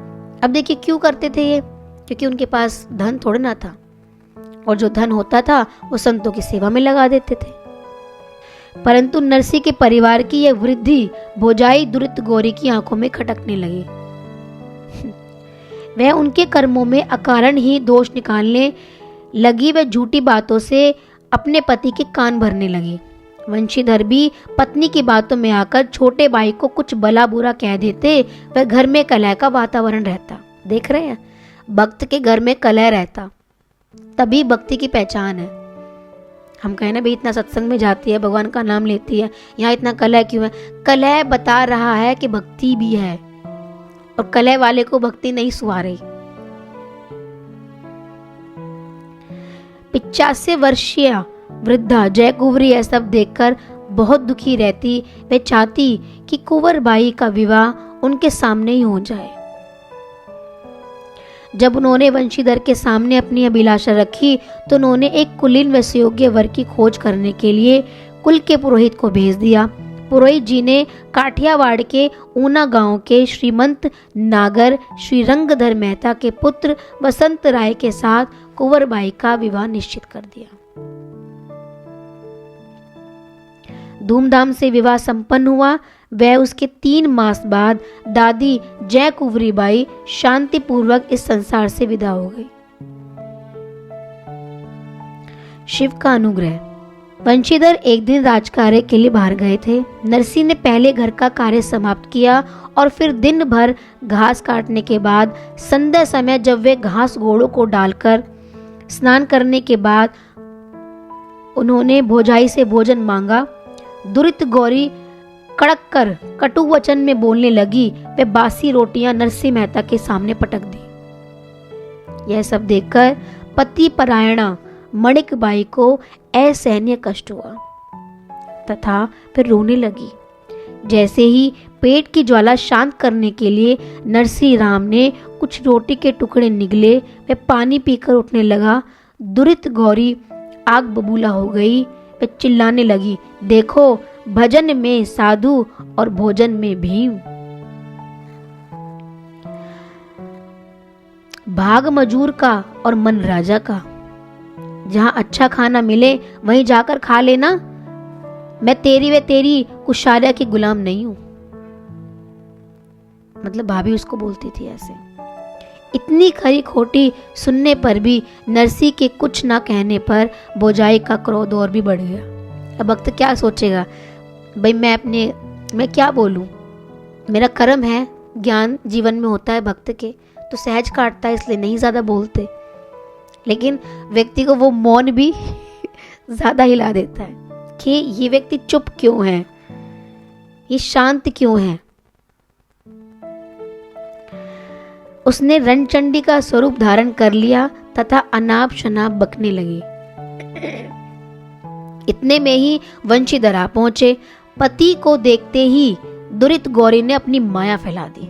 अब देखिए क्यों करते थे ये? क्योंकि उनके पास धन थोड़ा ना था, और जो धन होता था वो संतों की सेवा में लगा देते थे। परंतु नरसिंह के परिवार की यह वृद्धि भौजाई दुरित गौरी की आंखों में खटकने लगी। वह उनके कर्मों में अकारण ही दोष निकालने लगी व झूठी बातों से अपने पति के कान भरने लगी। वंशीधर भी पत्नी की बातों में आकर छोटे भाई को कुछ भला बुरा कह देते, वह घर में कलह का वातावरण रहता। देख रहे हैं, भक्त के घर में कलह रहता, तभी भक्ति की पहचान है। हम कहें ना भाई इतना सत्संग में जाती है, भगवान का नाम लेती है, यहाँ इतना कलह क्यों है? कलह बता रहा है कि भक्ति भी है, और कलह वाले को भक्ति नहीं सुहा रही। 85 वर्षीय वृद्धा जय कुंवरी यह सब देखकर बहुत दुखी रहती। वे चाहती कि कुंवरबाई का विवाह उनके सामने ही हो जाए। जब उन्होंने वंशीधर के सामने अपनी अभिलाषा रखी तो उन्होंने एक कुलीन व सुयोग्य वर की खोज करने के लिए कुल के पुरोहित को भेज दिया। पुरोहित जी ने काठियावाड़ के ऊना गांव के श्रीमंत नागर श्री रंगधर मेहता के पुत्र वसंत राय के साथ कुंवरबाई का विवाह निश्चित कर दिया। धूमधाम से विवाह संपन्न हुआ। वह उसके 3 मास बाद दादी जय कुंवरी बाई शांति पूर्वक इस संसार से विदा हो गई। शिव का अनुग्रह। वंशीधर एक दिन राजकार्य के लिए बाहर गए थे। नरसिंह ने पहले घर का कार्य समाप्त किया और फिर दिन भर घास काटने के बाद संध्या समय जब वे घास घोड़ों को डालकर स्नान करने के बाद उन्होंने भौजाई से भोजन मांगा। दुरित गौरी कड़क कर कटु वचन में बोलने लगी। वे बासी रोटियां नरसिंह मेहता के सामने पटक दी। यह सब देखकर पति परायणा मणिकबाई को असहनीय कष्ट हुआ तथा फिर रोने लगी। जैसे ही पेट की ज्वाला शांत करने के लिए नरसी राम ने कुछ रोटी के टुकड़े निगले, वह पानी पीकर उठने लगा। दुरित गौरी आग बबूला हो गई। वह चिल्लाने लगी, देखो भजन में साधु और भोजन में भीम। भाग मजूर का और मन राजा का। जहां अच्छा खाना मिले वहीं जाकर खा लेना। मैं तेरी व तेरी कुशार्या की गुलाम नहीं हूं। मतलब भाभी उसको बोलती थी ऐसे। इतनी खरी खोटी सुनने पर भी नरसी के कुछ ना कहने पर बोजाई का क्रोध और भी बढ़ गया। अब भक्त क्या सोचेगा, भाई मैं क्या बोलूं, मेरा कर्म है, ज्ञान जीवन में होता है भक्त के तो सहज काटता है, इसलिए नहीं ज्यादा बोलते। लेकिन व्यक्ति को वो मौन भी ज्यादा हिला देता है कि ये व्यक्ति चुप क्यों है, ये शांत क्यों है। उसने रणचंडी का स्वरूप धारण कर लिया तथा अनाप शनाप बकने लगी। इतने में ही वंशीधर आ पहुंचे। पति को देखते ही दुरित गौरी ने अपनी माया फैला दी।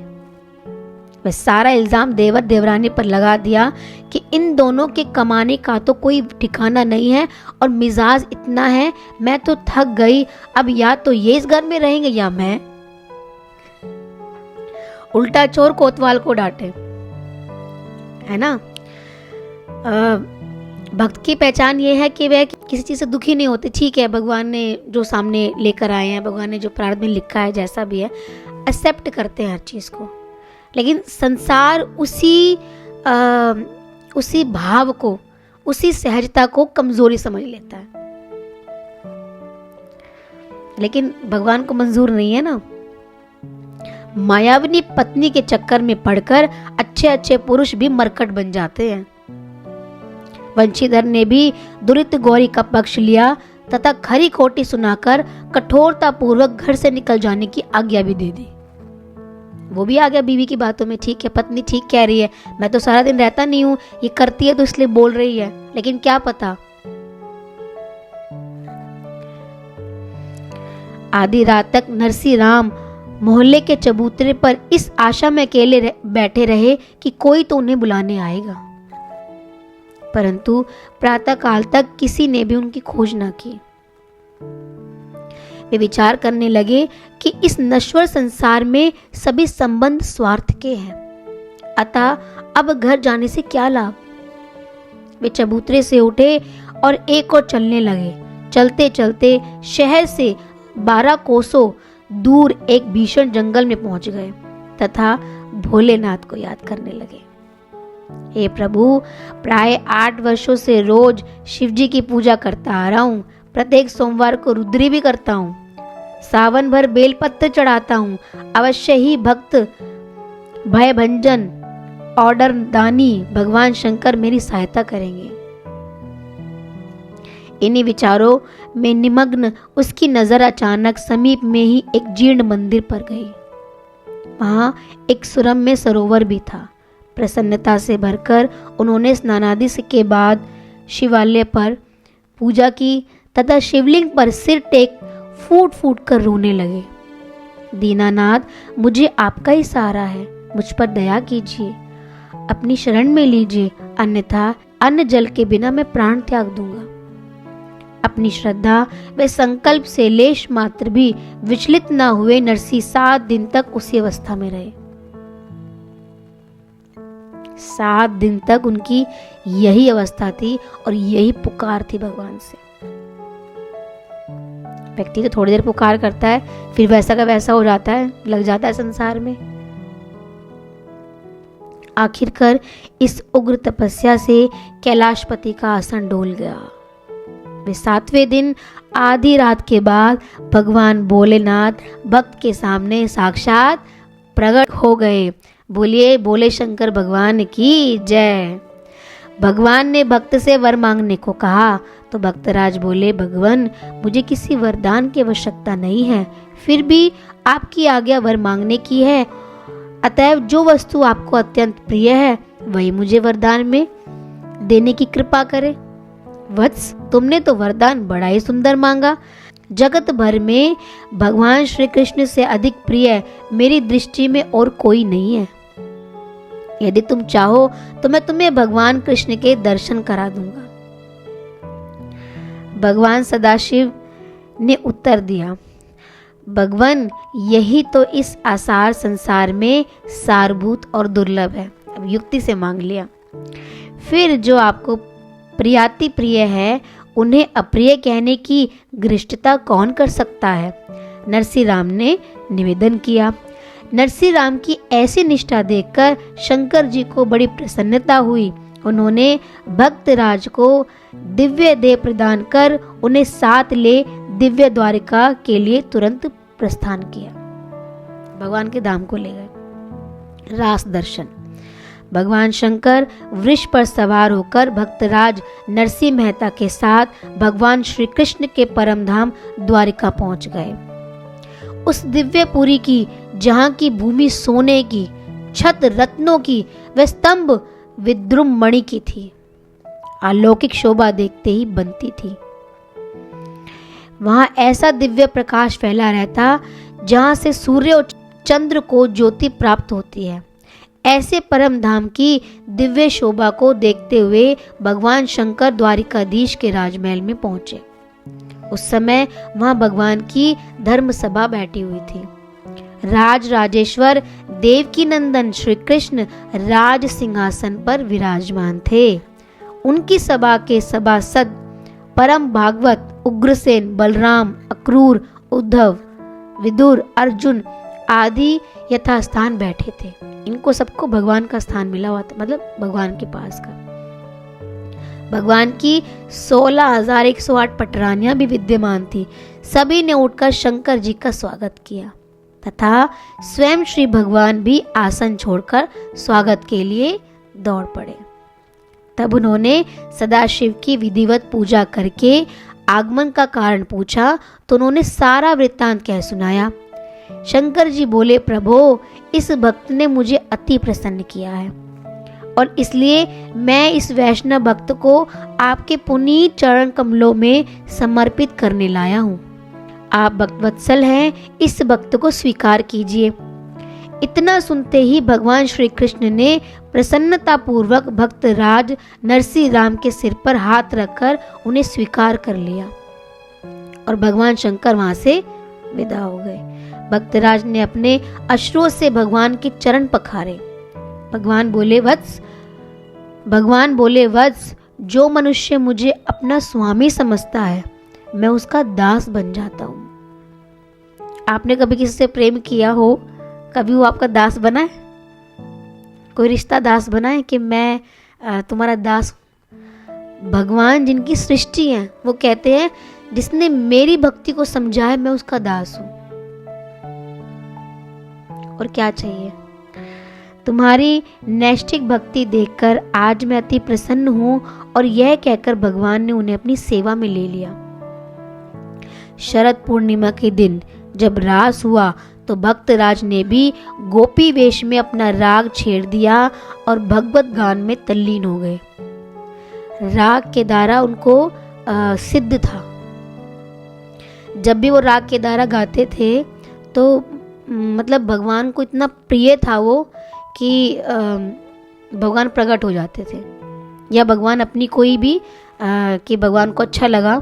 वह सारा इल्जाम देवर देवरानी पर लगा दिया कि इन दोनों के कमाने का तो कोई ठिकाना नहीं है और मिजाज इतना है, मैं तो थक गई, अब या तो ये इस घर में रहेंगे या मैं। उल्टा चोर कोतवाल को डांटे, है ना। भक्त की पहचान ये है कि वह किसी चीज से दुखी नहीं होते। ठीक है, भगवान ने जो सामने लेकर आए हैं, भगवान ने जो प्रारब्ध में लिखा है, जैसा भी है एक्सेप्ट करते हैं हर चीज को। लेकिन संसार उसी भाव को, उसी सहजता को कमजोरी समझ लेता है। लेकिन भगवान को मंजूर नहीं है ना। मायाविनी पत्नी के चक्कर में पड़कर अच्छे अच्छे पुरुष भी मरकट बन जाते हैं। वंशीधर ने भी दुरित गौरी का पक्ष लिया तथा खरी खोटी सुनाकर कठोरता पूर्वक घर से निकल जाने की आज्ञा भी दे दी। वो भी आ गया बीवी की बातों में। ठीक है, पत्नी ठीक कह रही है, मैं तो सारा दिन रहता नहीं हूं, ये करती है तो इसलिए बोल रही है, लेकिन क्या पता। आधी रात तक नरसी राम मोहल्ले के चबूतरे पर इस आशा में अकेले बैठे रहे कि कोई तो उन्हें बुलाने आएगा, परंतु प्रातः काल तक किसी ने भी उनकी खोज न की। वे विचार करने लगे कि इस नश्वर संसार में सभी संबंध स्वार्थ के हैं, अतः अब घर जाने से क्या लाभ। वे चबूतरे से उठे और एक और चलने लगे। चलते चलते शहर से 12 कोसों दूर एक भीषण जंगल में पहुंच गए तथा भोलेनाथ को याद करने लगे। हे प्रभु, प्राय 8 वर्षों से रोज शिव जी की पूजा करता आ रहा हूँ। प्रत्येक सोमवार को रुद्री भी करता हूँ, सावन भर बेलपत्र चढ़ाता हूँ। अवश्य ही भक्त भयभंजन ऑर्डर दानी भगवान शंकर मेरी सहायता करेंगे। इन्हीं विचारों में निमग्न उसकी नजर अचानक समीप में ही एक जीर्ण मंदिर पर गई। वहां एक सुरम्य सरोवर भी था। प्रसन्नता से भरकर उन्होंने स्नानादि के बाद शिवालय पर पूजा की तथा शिवलिंग पर सिर टेक फूट फूट कर रोने लगे। दीनानाथ, मुझे आपका ही सहारा है, मुझ पर दया कीजिए, अपनी शरण में लीजिए, अन्यथा अन्न जल के बिना मैं प्राण त्याग दूंगा। अपनी श्रद्धा व संकल्प से लेश मात्र भी विचलित न हुए नरसी 7 दिन तक उसी अवस्था में रहे। 7 दिन तक उनकी यही अवस्था थी और यही पुकार थी भगवान से। व्यक्ति तो थोड़ी देर पुकार करता है, फिर वैसा का वैसा हो जाता है, लग जाता है संसार में। आखिरकार इस उग्र तपस्या से कैलाशपति का आसन डोल गया। वे 7वें दिन आधी रात के बाद भगवान भोलेनाथ भक्त के सामने साक्षात प्रकट हो गए। बोलिए बोले शंकर भगवान की जय। भगवान ने भक्त से वर मांगने को कहा तो भक्तराज बोले, भगवान मुझे किसी वरदान की आवश्यकता नहीं है, फिर भी आपकी आज्ञा वर मांगने की है, अतएव जो वस्तु आपको अत्यंत प्रिय है वही मुझे वरदान में देने की कृपा करे। वत्स, तुमने तो वरदान बड़ा ही सुंदर मांगा। जगत भर में भगवान श्री कृष्ण से अधिक प्रिय मेरी दृष्टि में और कोई नहीं है। यदि तुम चाहो तो मैं तुम्हें भगवान कृष्ण के दर्शन करा दूंगा। भगवान सदाशिव ने उत्तर दिया, भगवान, यही तो इस आसार संसार में सारभूत और दुर्लभ है। अब युक्ति से मांग लिया। फिर जो आपको प्रियाति प्रिय है उन्हें अप्रिय कहने की घृष्टता कौन कर सकता है? नरसिंह राम ने निवेदन किया। नरसिंह राम की ऐसी निष्ठा देखकर शंकर जी को बड़ी प्रसन्नता हुई। उन्होंने भक्तराज को दिव्य देह प्रदान कर उन्हें साथ ले दिव्य द्वारिका के लिए तुरंत प्रस्थान किया। भगवान के धाम को ले गए। रास दर्शन। भगवान शंकर वृष पर सवार होकर भक्तराज नरसिंह मेहता के साथ भगवान श्री कृष्ण के परम धाम द्वारिका पहुंच गए। उस दिव्यपुरी की, जहां की भूमि सोने की, छत रत्नों की, व स्तंभ विद्रुम मणि की थी, अलौकिक शोभा देखते ही बनती थी। वहां ऐसा दिव्य प्रकाश फैला रहता जहां से सूर्य और चंद्र को ज्योति प्राप्त होती है। ऐसे परम धाम की दिव्य शोभा को देखते हुए भगवान शंकर द्वारिकाधीश के राजमहल में पहुंचे। उस समय वहां भगवान की धर्म सभा बैठी हुई थी। राज राजेश्वर देवकी नंदन श्री कृष्ण राज सिंहासन पर विराजमान थे। उनकी सभा के सभासद परम भागवत, उग्रसेन, बलराम, अक्रूर, उद्धव, विदुर, अर्जुन आदि यथास्थान बैठे थे। इनको सबको भगवान का स्थान मिला हुआ था, मतलब भगवान के पास का। भगवान की 16,108 पटरानियां भी विद्यमान थी। सभी ने उठकर शंकर जी का स्वागत किया तथा स्वयं श्री भगवान भी आसन छोड़कर स्वागत के लिए दौड़ पड़े। तब उन्होंने सदाशिव की विधिवत पूजा करके आगमन का कारण पूछा तो उन्होंने सारा वृत्तांत कह सुनाया। शंकर जी बोले, प्रभो, इस भक्त ने मुझे अति प्रसन्न किया है और इसलिए मैं इस वैष्णव भक्त को आपके पुनीत चरण कमलों में समर्पित करने लाया हूँ। आप भक्तवत्सल हैं, इस भक्त को स्वीकार कीजिए। इतना सुनते ही भगवान श्री कृष्ण ने प्रसन्नता पूर्वक भक्तराज नरसिंह राम के सिर पर हाथ रखकर उन्हें स्वीकार कर लिया और भगवान शंकर वहां से विदा हो गए। भक्तराज ने अपने अश्रुओं से भगवान के चरण पखारे। भगवान बोले, वत्स, जो मनुष्य मुझे अपना स्वामी समझता है मैं उसका दास बन जाता हूँ। आपने कभी किसी से प्रेम किया हो? कभी वो आपका दास बना है? कोई रिश्ता दास बना है कि मैं तुम्हारा दास? भगवान जिनकी सृष्टि है वो कहते हैं जिसने मेरी भक्ति को समझा है मैं उसका दास हूं। और क्या चाहिए? तुम्हारी नैष्ठिक भक्ति देखकर आज मैं अति प्रसन्न हूं। और यह कहकर भगवान ने उन्हें अपनी सेवा में ले लिया। शरद पूर्णिमा के दिन जब रास हुआ तो भक्तराज ने भी गोपी वेश में अपना राग छेड़ दिया और भगवत गान में तल्लीन हो गए। राग के द्वारा उनको सिद्ध था। जब भी वो राग के द्वारा गाते थे तो मतलब भगवान को इतना प्रिय था वो कि भगवान प्रकट हो जाते थे, या भगवान अपनी कोई भी कि भगवान को अच्छा लगा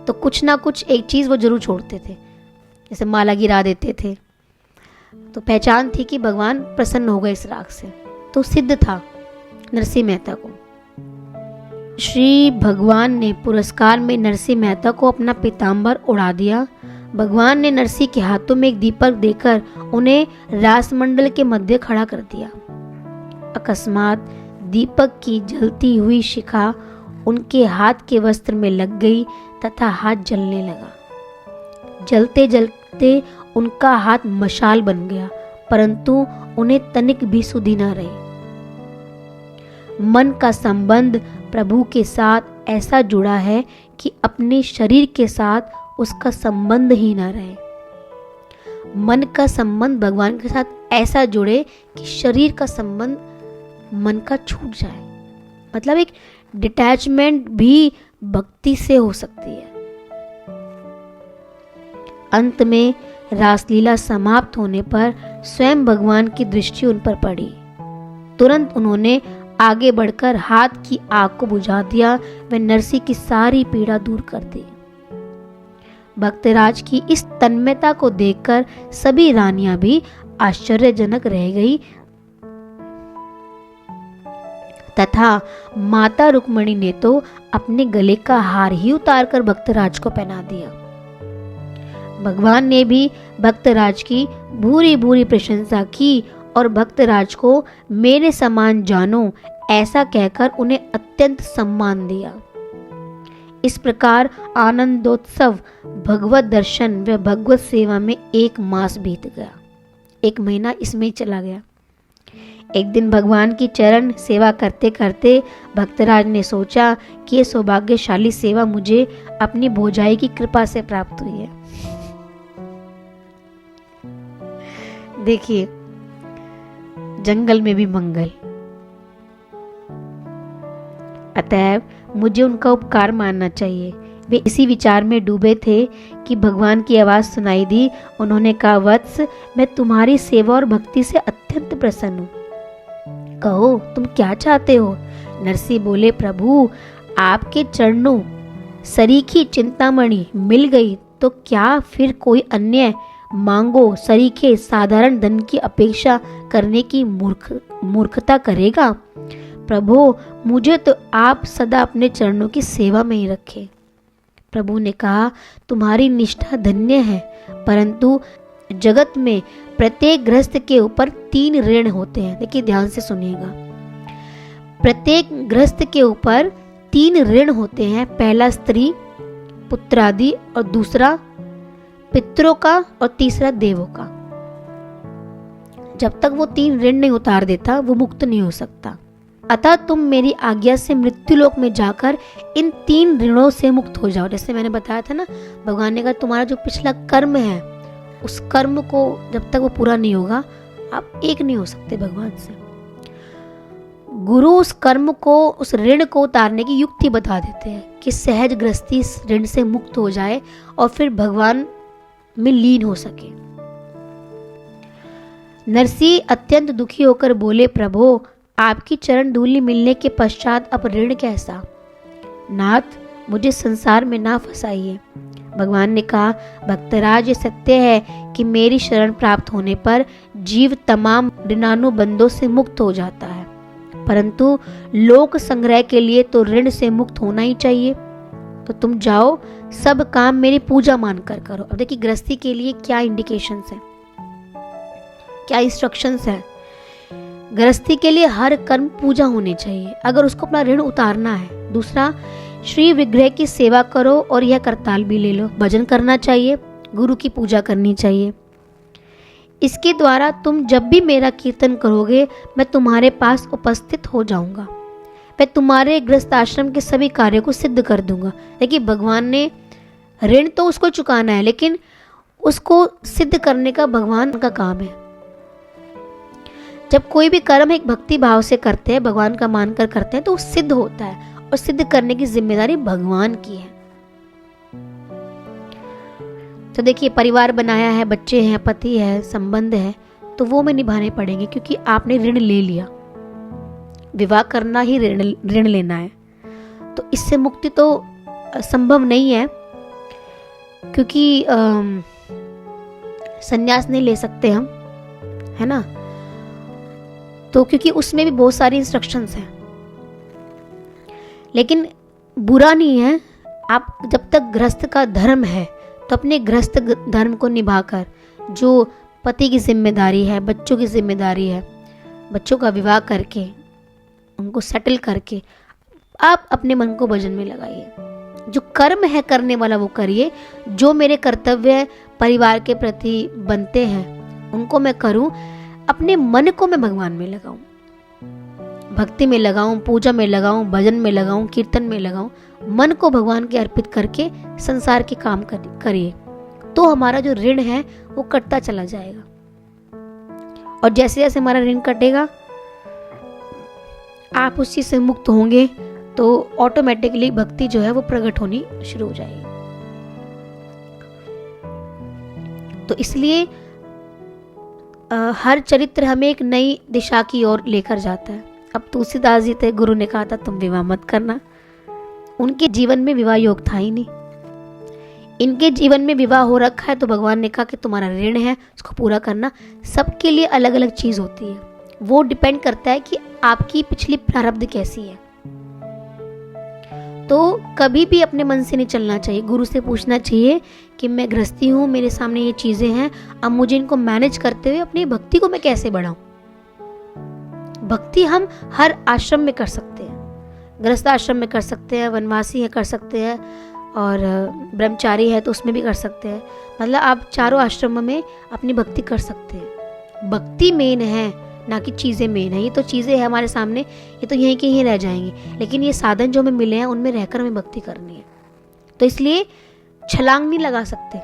तो कुछ ना कुछ एक चीज़ वो जरूर छोड़ते थे। जैसे माला गिरा देते थे तो पहचान थी कि भगवान प्रसन्न हो गए इस राग से। तो सिद्ध था नरसिंह मेहता को। श्री भगवान ने पुरस्कार में नरसिंह मेहता को अपना पीताम्बर उड़ा दिया। भगवान ने नरसिंह के हाथों में एक दीपक देकर उन्हें रासमंडल के मध्य खड़ा कर दिया। अकस्मात दीपक की जलती हुई शिखा उनके हाथ के वस्त्र में लग गई तथा हाथ जलने लगा। जलते जलते उनका हाथ मशाल बन गया, परंतु उन्हें तनिक भी सुधि न रही। मन का संबंध प्रभु के साथ ऐसा जुड़ा है कि अपने शरीर के साथ उसका संबंध ही न रहे। मन का संबंध भगवान के साथ ऐसा जुड़े कि शरीर का संबंध मन का छूट जाए। मतलब एक डिटैचमेंट भी भक्ति से हो सकती है। अंत में रासलीला समाप्त होने पर स्वयं भगवान की दृष्टि उन पर पड़ी। तुरंत उन्होंने आगे बढ़कर हाथ की आग को बुझा दिया व नरसी की सारी पीड़ा दूर कर दी। भक्तराज की इस तन्मयता को देखकर सभी रानियां भी आश्चर्यजनक रह गई तथा माता रुक्मणी ने तो अपने गले का हार ही उतारकर भक्तराज को पहना दिया। भगवान ने भी भक्तराज की भूरी भूरी प्रशंसा की और भक्तराज को मेरे समान जानो ऐसा कहकर उन्हें अत्यंत सम्मान दिया। इस प्रकार आनंदोत्सव, भगवत दर्शन व भगवत सेवा में 1 मास बीत गया। 1 महीना इसमें ही चला गया। एक दिन भगवान की चरण सेवा करते करते भक्तराज ने सोचा कि ये सौभाग्यशाली सेवा मुझे अपनी भौजाई की कृपा से प्राप्त हुई है। देखिए, जंगल में भी मंगल। अतएव मुझे उनका उपकार मानना चाहिए। वे इसी विचार में डूबे थे कि भगवान की आवाज सुनाई दी। उन्होंने कहा, वत्स, मैं तुम्हारी सेवा और भक्ति से अत्यंत प्रसन्न हूँ। कहो, तुम क्या चाहते हो? नरसी बोले, प्रभु, आपके चरणों सरीखी चिंतामणि मिल गई तो क्या फिर कोई अन्य मांगो सरीखे साधारण धन की अपेक्षा करने की मूर्खता करेगा? प्रभु, मुझे तो आप सदा अपने चरणों की सेवा में ही रखें। प्रभु ने कहा, तुम्हारी निष्ठा धन्य है, परंतु जगत में प्रत्येक गृहस्थ के ऊपर 3 ऋण होते हैं। देखिए, ध्यान से सुनिएगा। प्रत्येक गृहस्थ के ऊपर 3 ऋण होते हैं। पहला स्त्री पुत्रादि, और दूसरा पितरों का, और तीसरा देवों का। जब तक वो 3 ऋण नहीं उतार देता, वो मुक्त नहीं हो सकता। अतः तुम मेरी आज्ञा से मृत्युलोक में जाकर इन 3 ऋणों से मुक्त हो जाओ। जैसे मैंने बताया था ना, भगवान ने कहा तुम्हारा जो पिछला कर्म है, उस कर्म को जब तक वो पूरा नहीं होगा, आप एक नहीं हो सकते भगवान से। गुरु उस कर्म को, उस ऋण को उतारने की युक्ति बता देते हैं कि सहज गृहस्थी इस ऋण से मुक्त हो जाए और फिर भगवान में लीन हो सके। नरसी अत्यंत दुखी होकर बोले, प्रभु, आपकी चरण धूलि मिलने के पश्चात अब ऋण कैसा? नाथ, मुझे संसार में ना फंसाइए। भगवान ने कहा, भक्तराज, ये सत्य है कि मेरी शरण प्राप्त होने पर जीव तमाम ऋणानुबंधों से मुक्त हो जाता है, परंतु लोक संग्रह के लिए तो ऋण से मुक्त होना ही चाहिए। तो तुम जाओ, सब काम मेरी पूजा मानकर करो। अब देखिए, गृहस्थी के लिए क्या इंडिकेशंस हैं, क्या इंस्ट्रक्शंस हैं। गृहस्थी के लिए हर कर्म पूजा होनी चाहिए अगर उसको अपना ऋण उतारना है। दूसरा, श्री विग्रह की सेवा करो और यह करताल भी ले लो। भजन करना चाहिए, गुरु की पूजा करनी चाहिए। इसके द्वारा तुम जब भी मेरा कीर्तन करोगे, मैं तुम्हारे पास उपस्थित हो जाऊंगा। मैं तुम्हारे गृहस्थ आश्रम के सभी कार्यों को सिद्ध कर दूंगा। देखिए, भगवान ने ऋण तो उसको चुकाना है, लेकिन उसको सिद्ध करने का भगवान का काम है। जब कोई भी कर्म एक भक्ति भाव से करते हैं, भगवान का मानकर करते हैं, तो वो सिद्ध होता है, और सिद्ध करने की जिम्मेदारी भगवान की है। तो देखिए, परिवार बनाया है, बच्चे हैं, पति है, संबंध है, तो वो में निभाने पड़ेंगे, क्योंकि आपने ऋण ले लिया। विवाह करना ही ऋण लेना है, तो इससे मुक्ति तो संभव नहीं है, क्योंकि संन्यास नहीं ले सकते हम, है ना। तो क्योंकि उसमें भी बहुत सारी इंस्ट्रक्शंस हैं, लेकिन बुरा नहीं है। आप जब तक गृहस्थ का धर्म है, तो अपने गृहस्थ धर्म को निभाकर, जो पति की जिम्मेदारी है, बच्चों की जिम्मेदारी है, बच्चों का विवाह करके, उनको सेटल करके, आप अपने मन को भजन में लगाइए। जो कर्म है करने वाला वो करिए। जो मेरे कर्तव्य परिवार के प्रति बनते हैं, उनको मैं करूं। अपने मन को मैं भगवान में लगाऊं, भक्ति में लगाऊं, पूजा में लगाऊं, भजन में लगाऊं, कीर्तन में लगाऊं। मन को भगवान के अर्पित करके संसार के काम करिए, तो हमारा जो ऋण है वो कटता चला जाएगा। और जैसे जैसे हमारा ऋण कटेगा, आप उस चीज से मुक्त होंगे, तो ऑटोमेटिकली भक्ति जो है वो प्रकट होनी शुरू हो जाएगी। तो इसलिए हर चरित्र हमें एक नई दिशा की ओर लेकर जाता है। अब तुलसीदास जी थे, गुरु ने कहा था तुम विवाह मत करना। उनके जीवन में विवाह योग था ही नहीं। इनके जीवन में विवाह हो रखा है तो भगवान ने कहा कि तुम्हारा ऋण है, उसको पूरा करना। सबके लिए अलग अलग चीज होती है, वो डिपेंड करता है कि आपकी पिछली प्रारब्ध कैसी है। तो कभी भी अपने मन से नहीं चलना चाहिए, गुरु से पूछना चाहिए कि मैं गृहस्थी हूँ, मेरे सामने ये चीजें हैं, अब मुझे इनको मैनेज करते हुए अपनी भक्ति को मैं कैसे बढ़ाऊं। भक्ति हम हर आश्रम में कर सकते हैं, गृहस्थ आश्रम में कर सकते हैं, वनवासी है कर सकते हैं, और ब्रह्मचारी है तो उसमें भी कर सकते हैं। मतलब आप चारों आश्रमों में अपनी भक्ति कर सकते हैं। भक्ति मेन है, ना कि चीज़ें मेन है। ये तो चीज़ें हैं हमारे सामने, ये तो यहीं के यहीं रह जाएंगी, लेकिन ये साधन जो हमें मिले हैं उनमें रहकर हमें भक्ति करनी है। तो इसलिए छलांग नहीं लगा सकते।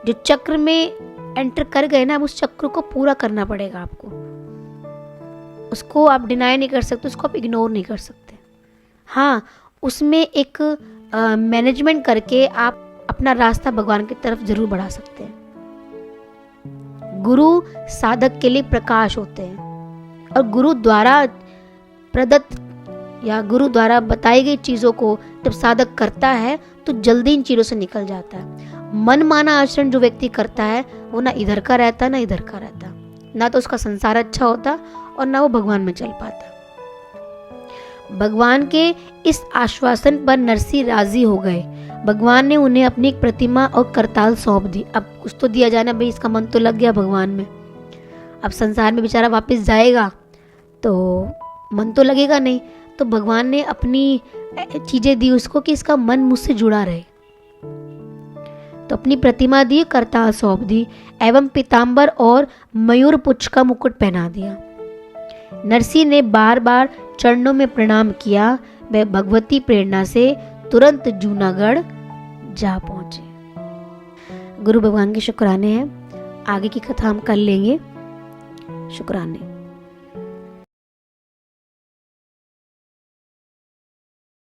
जो चक्र में एंटर कर गए ना, अब उस चक्र को पूरा करना पड़ेगा आपको। उसको आप डिनाई नहीं कर सकते, उसको आप इग्नोर नहीं कर सकते। हाँ, उसमें एक मैनेजमेंट करके आप अपना रास्ता भगवान की तरफ जरूर बढ़ा सकते हैं। गुरु साधक के लिए प्रकाश होते हैं, और गुरु द्वारा प्रदत्त या गुरु द्वारा बताई गई चीजों को जब साधक करता है तो जल्दी इन चीजों से निकल जाता है। मन माना आचरण जो व्यक्ति करता है वो ना इधर का रहता ना इधर का रहता, ना तो उसका संसार अच्छा होता और ना वो भगवान में चल पाता। भगवान के इस आश्वासन पर नरसी राजी हो गए। भगवान ने उन्हें अपनी एक प्रतिमा और करताल सौंप दी। अब कुछ तो दिया जाना भाई, इसका मन तो लग गया भगवान में। अब संसार में बेचारा वापस जाएगा तो मन तो लगेगा नहीं, तो भगवान ने अपनी चीजें दी उसको कि इसका मन मुझसे जुड़ा रहे। तो अपनी प्रतिमा दी, करताल सौंप दी, एवं पीताम्बर और मयूर पुच्छ का मुकुट पहना दिया। नरसी ने बार बार चरणों में प्रणाम किया। वह भगवती प्रेरणा से तुरंत जूनागढ़ जा पहुंचे। गुरु भगवान के शुक्राने हैं। आगे की कथा हम कल लेंगे। शुक्राने।